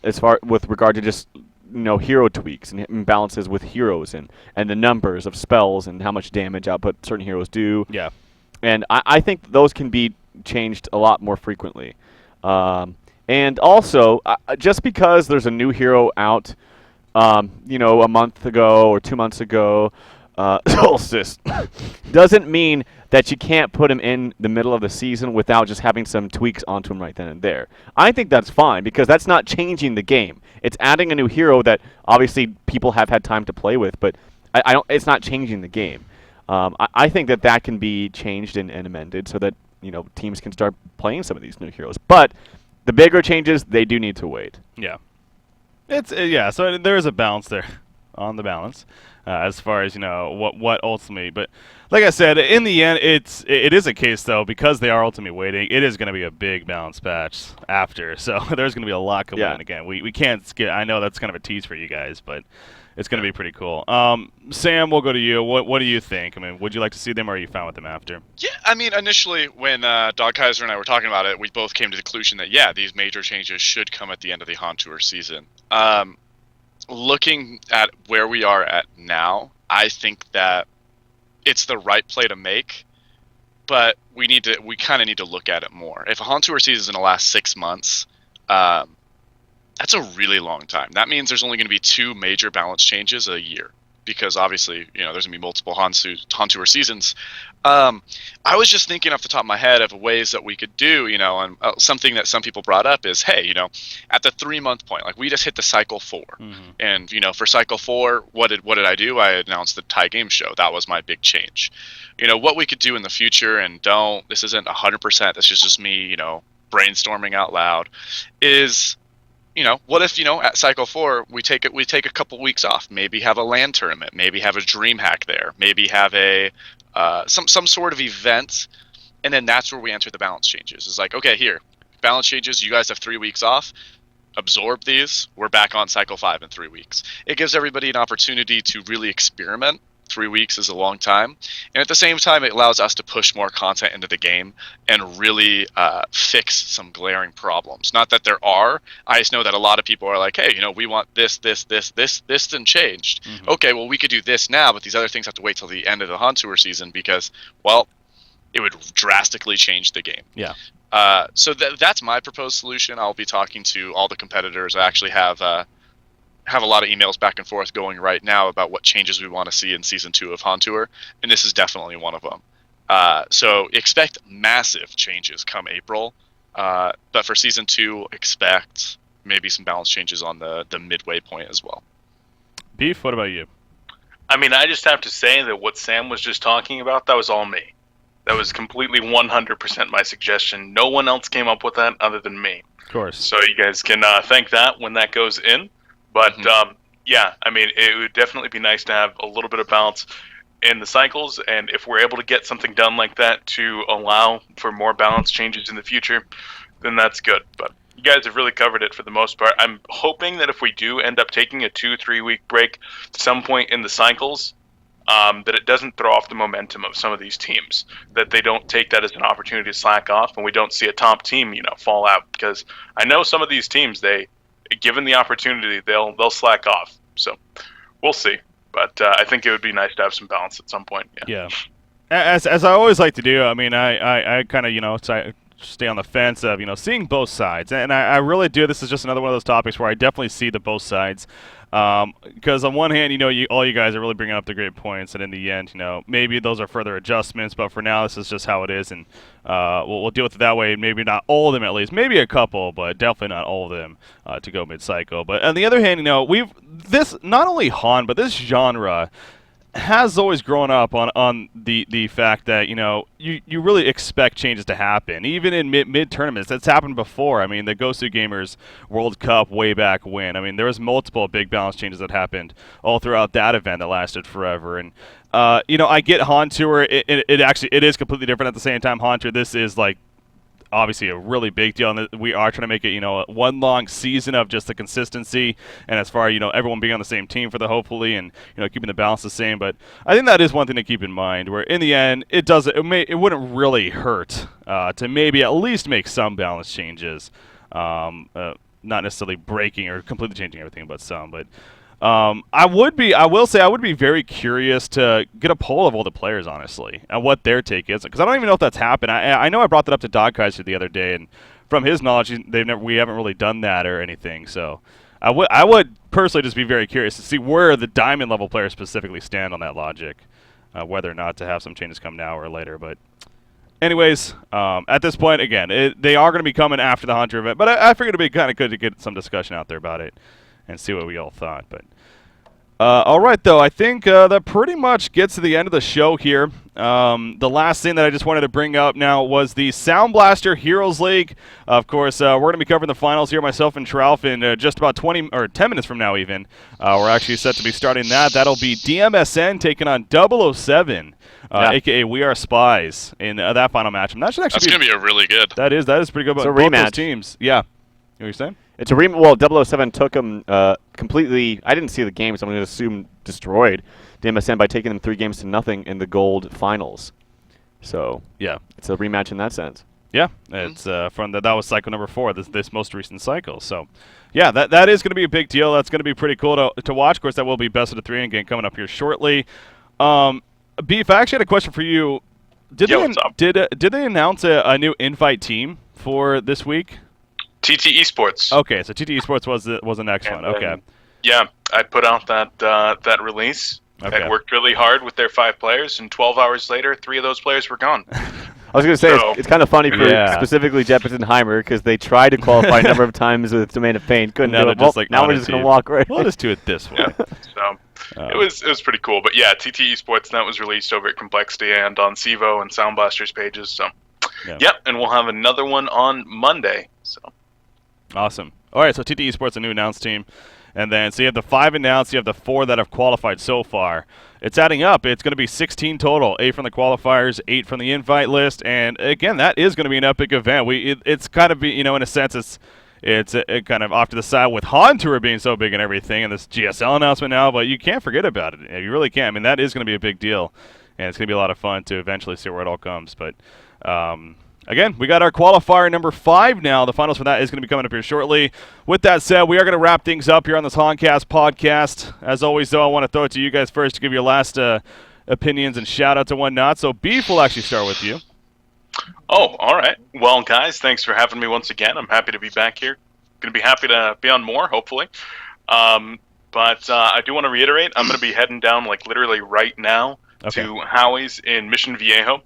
as far with regard to just hero tweaks and imbalances with heroes and the numbers of spells and how much damage output certain heroes do. Yeah. And I think those can be changed a lot more frequently. And also, just because there's a new hero out, a month ago or 2 months ago, Solstice, doesn't mean that you can't put him in the middle of the season without just having some tweaks onto him right then and there. I think that's fine because that's not changing the game. It's adding a new hero that obviously people have had time to play with, but it's not changing the game. I think that can be changed and amended so that teams can start playing some of these new heroes. But the bigger changes, they do need to wait. Yeah. So there is a balance there on the balance as far as what ultimately. But like I said, in the end, it is a case though because they are ultimately waiting. It is going to be a big balance patch after, so there's going to be a lot coming in again. We can't skip. I know that's kind of a tease for you guys, but it's going to be pretty cool. Sam, we'll go to you. What do you think? I mean, would you like to see them, or are you fine with them after? Yeah, I mean, initially when Dog Kaiser and I were talking about it, we both came to the conclusion that these major changes should come at the end of the Han Tour season. Looking at where we are at now, I think that it's the right play to make, but we kind of need to look at it more. If a Han Tour season is in the last 6 months, that's a really long time. That means there's only going to be 2 major balance changes a year because obviously, there's going to be multiple Han Tour seasons. I was just thinking off the top of my head of ways that we could do, and something that some people brought up is, hey, at the 3-month point, like we just hit the cycle 4. And, for cycle 4, what did I do? I announced the Thai game show. That was my big change. What we could do in the future, and this isn't 100%, this is just me, brainstorming out loud, is what if, at cycle 4, we take a couple weeks off, maybe have a LAN tournament, maybe have a dream hack there, maybe have a some sort of event, and then that's where we enter the balance changes. It's like, okay, here, balance changes, you guys have 3 weeks off, absorb these, we're back on cycle 5 in 3 weeks. It gives everybody an opportunity to really experiment. 3 weeks is a long time, and at the same time it allows us to push more content into the game and really fix some glaring problems. Not that there are, I just know that a lot of people are like, hey, we want this and changed. Okay, well, we could do this now, but these other things have to wait till the end of the Han Tour season because, well, it would drastically change the game. So that's my proposed solution. I'll be talking to all the competitors. I actually have a lot of emails back and forth going right now about what changes we want to see in Season 2 of Han Tour, and this is definitely one of them. So expect massive changes come April, but for Season 2, expect maybe some balance changes on the midway point as well. Beef, what about you? I mean, I just have to say that what Sam was just talking about, that was all me. That was completely 100% my suggestion. No one else came up with that other than me. Of course. So you guys can thank that when that goes in. But, I mean, it would definitely be nice to have a little bit of balance in the cycles. And if we're able to get something done like that to allow for more balance changes in the future, then that's good. But you guys have really covered it for the most part. I'm hoping that if we do end up taking a 2-3 week break at some point in the cycles, that it doesn't throw off the momentum of some of these teams, that they don't take that as an opportunity to slack off and we don't see a top team, fall out. Because I know some of these teams, given the opportunity, they'll slack off. So we'll see. But I think it would be nice to have some balance at some point. Yeah. As I always like to do, I mean, I kind of, stay on the fence of, seeing both sides. And I really do. This is just another one of those topics where I definitely see the both sides. Because on one hand, all you guys are really bringing up the great points, and in the end, maybe those are further adjustments, but for now, this is just how it is, and we'll deal with it that way. Maybe not all of them, at least, maybe a couple, but definitely not all of them to go mid-cycle. But on the other hand, this not only Han, but this genre has always grown up on the fact that, you really expect changes to happen. Even in mid tournaments, that's happened before. I mean, the Ghost of Gamers World Cup way back when. I mean, there was multiple big balance changes that happened all throughout that event that lasted forever. And I get Han Tour. It is completely different at the same time. Han Tour, this is like obviously a really big deal, and we are trying to make it, one long season of just the consistency, and as far everyone being on the same team for the hopefully, and keeping the balance the same. But I think that is one thing to keep in mind. Where in the end, it wouldn't really hurt to maybe at least make some balance changes, not necessarily breaking or completely changing everything, but some. But I will say I would be very curious to get a poll of all the players, honestly, and what their take is, because I don't even know if that's happened. I know I brought that up to Dogkaiser the other day, and from his knowledge, we haven't really done that or anything. So I would personally just be very curious to see where the diamond level players specifically stand on that logic, whether or not to have some changes come now or later. But anyways, at this point, again, they are going to be coming after the Hunter event, but I figured it'd be kind of good to get some discussion out there about it and see what we all thought. But all right, though, I think that pretty much gets to the end of the show here. The last thing that I just wanted to bring up now was the Sound Blaster Heroes League. Of course, we're going to be covering the finals here, myself and Tralf, in just about 20 or 10 minutes from now even. We're actually set to be starting that. That'll be DMSN taking on 007. A.k.a. We Are Spies in that final match. That's going to be a really good. That is pretty good. It's a both rematch. those teams. Yeah. You know what you're saying? It's a Well, 007 took them completely. I didn't see the game, so I'm going to assume destroyed the MSN by taking them 3-0 in the gold finals. So yeah, it's a rematch in that sense. Yeah, it's from that was cycle number 4. This most recent cycle. So yeah, that is going to be a big deal. That's going to be pretty cool to watch. Of course, that will be best of the 3 in game coming up here shortly. Beef, I actually had a question for you. Did they announce a new invite team for this week? TT Esports. Okay, so TT Esports was the next one. Okay. Yeah, I put out that release. Okay. I worked really hard with their 5 players, and 12 hours later, 3 of those players were gone. I was going to say, it's kind of funny for specifically Jefferson-Heimer, because they tried to qualify a number of times with Domain of Pain. Couldn't do it. Well, now we're just going to walk right. We'll just do it this way. Yeah, so it was pretty cool. But yeah, TT Esports, that was released over at Complexity and on Sevo and Sound Blaster's pages. So, yeah, and we'll have another one on Monday. So. Awesome. All right, so TT Esports, a new announced team. And then, so you have the 5 announced, you have the 4 that have qualified so far. It's adding up. It's going to be 16 total, 8 from the qualifiers, 8 from the invite list. And again, that is going to be an epic event. It's kind of, in a sense, it's kind of off to the side with Han Tour being so big and everything, and this GSL announcement now, but you can't forget about it. You really can't. I mean, that is going to be a big deal. And it's going to be a lot of fun to eventually see where it all comes. But, again, we got our qualifier number 5 now. The finals for that is going to be coming up here shortly. With that said, we are going to wrap things up here on this Honcast podcast. As always, though, I want to throw it to you guys first to give your last opinions and shout-outs and whatnot. So, Beef, will actually start with you. Oh, all right. Well, guys, thanks for having me once again. I'm happy to be back here. Going to be happy to be on more, hopefully. But I do want to reiterate, I'm going to be heading down, literally right now to Howie's in Mission Viejo.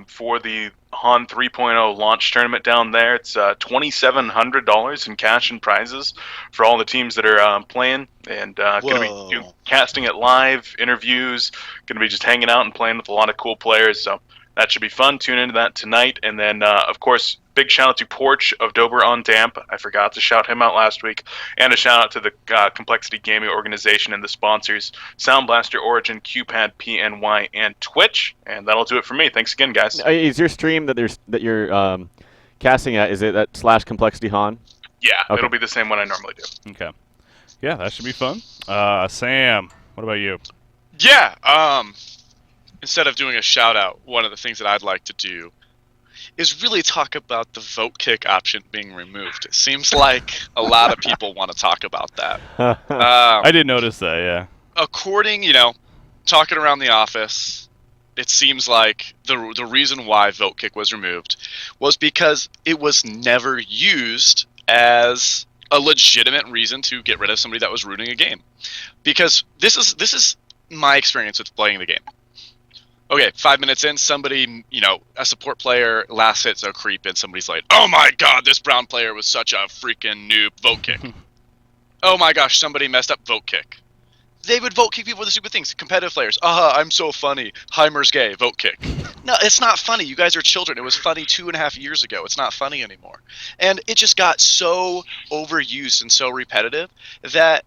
For the Han 3.0 launch tournament down there. It's $2,700 in cash and prizes for all the teams that are playing, and going to be casting it live, interviews, going to be just hanging out and playing with a lot of cool players, so that should be fun. Tune into that tonight. And then, of course, big shout out to Porch of Dober on Damp. I forgot to shout him out last week. And a shout out to the Complexity Gaming organization and the sponsors, Sound Blaster, Origin, QPad, PNY, and Twitch. And that'll do it for me. Thanks again, guys. Is your stream that you're casting at, is it at /Complexity Han? Yeah, it'll be the same one I normally do. Okay. Yeah, that should be fun. Sam, what about you? Yeah, instead of doing a shout-out, one of the things that I'd like to do is really talk about the vote kick option being removed. It seems like a lot of people want to talk about that. I did notice that, yeah. According, talking around the office, it seems like the reason why vote kick was removed was because it was never used as a legitimate reason to get rid of somebody that was ruining a game. Because this is my experience with playing the game. Okay, 5 minutes in, somebody, a support player last hits a creep, and somebody's like, "Oh my god, this brown player was such a freaking noob, vote kick." "Oh my gosh, somebody messed up, vote kick." they would vote kick people for the stupid things. Competitive players, I'm so funny. Heimer's gay, vote kick. No, it's not funny. You guys are children. It was funny 2.5 years ago. It's not funny anymore. And it just got so overused and so repetitive that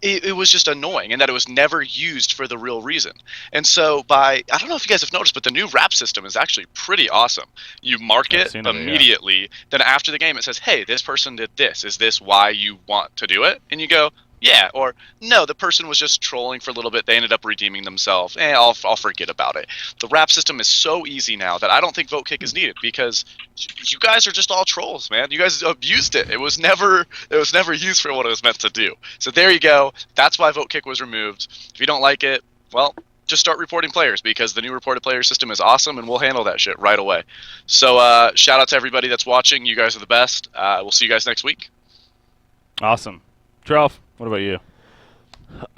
it was just annoying, and that it was never used for the real reason. And so I don't know if you guys have noticed, but the new rap system is actually pretty awesome. You mark it immediately, then after the game it says, hey, this person did this. Is this why you want to do it? And you go, yeah, or no, the person was just trolling for a little bit. They ended up redeeming themselves. I'll forget about it. The rap system is so easy now that I don't think vote kick is needed, because you guys are just all trolls, man. You guys abused it. It was never used for what it was meant to do. So there you go. That's why vote kick was removed. If you don't like it, well, just start reporting players, because the new reported player system is awesome, and we'll handle that shit right away. So shout out to everybody that's watching. You guys are the best. We'll see you guys next week. Awesome. Trelf, what about you?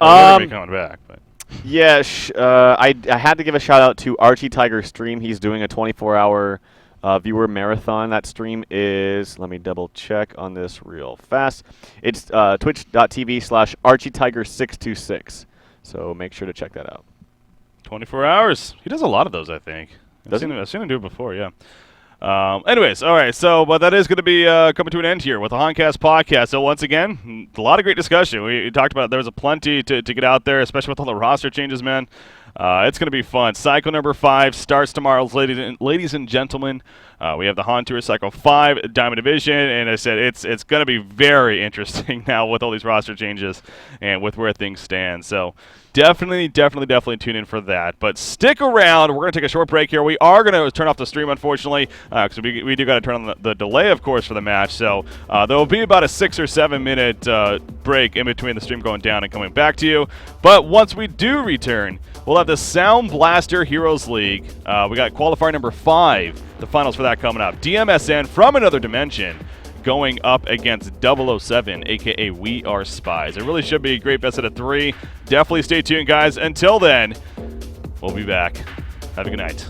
We're going to be coming back. But. Yeah, I had to give a shout out to Archie Tiger's stream. He's doing a 24-hour viewer marathon. That stream is, let me double check on this real fast. It's twitch.tv/ArchieTiger626. So make sure to check that out. 24 hours. He does a lot of those, I think. I've seen him do it before, yeah. Anyways, all right, so that is going to be coming to an end here with the Honcast Podcast. So once again, a lot of great discussion. We talked about there was a plenty to get out there, especially with all the roster changes, man. It's going to be fun. Cycle number 5 starts tomorrow, ladies and gentlemen. We have the Han Tour Cycle 5 Diamond Division, and I said it's going to be very interesting now with all these roster changes and with where things stand. So definitely tune in for that. But stick around. We're going to take a short break here. We are going to turn off the stream, unfortunately, because we do got to turn on the delay, of course, for the match. So there will be about a 6 or 7 minute break in between the stream going down and coming back to you. But once we do return, we'll have the Sound Blaster Heroes League. We got qualifier number 5, the finals for that coming up. DMSN from another dimension going up against 007, a.k.a. We Are Spies. It really should be a great best out of 3. Definitely stay tuned, guys. Until then, we'll be back. Have a good night.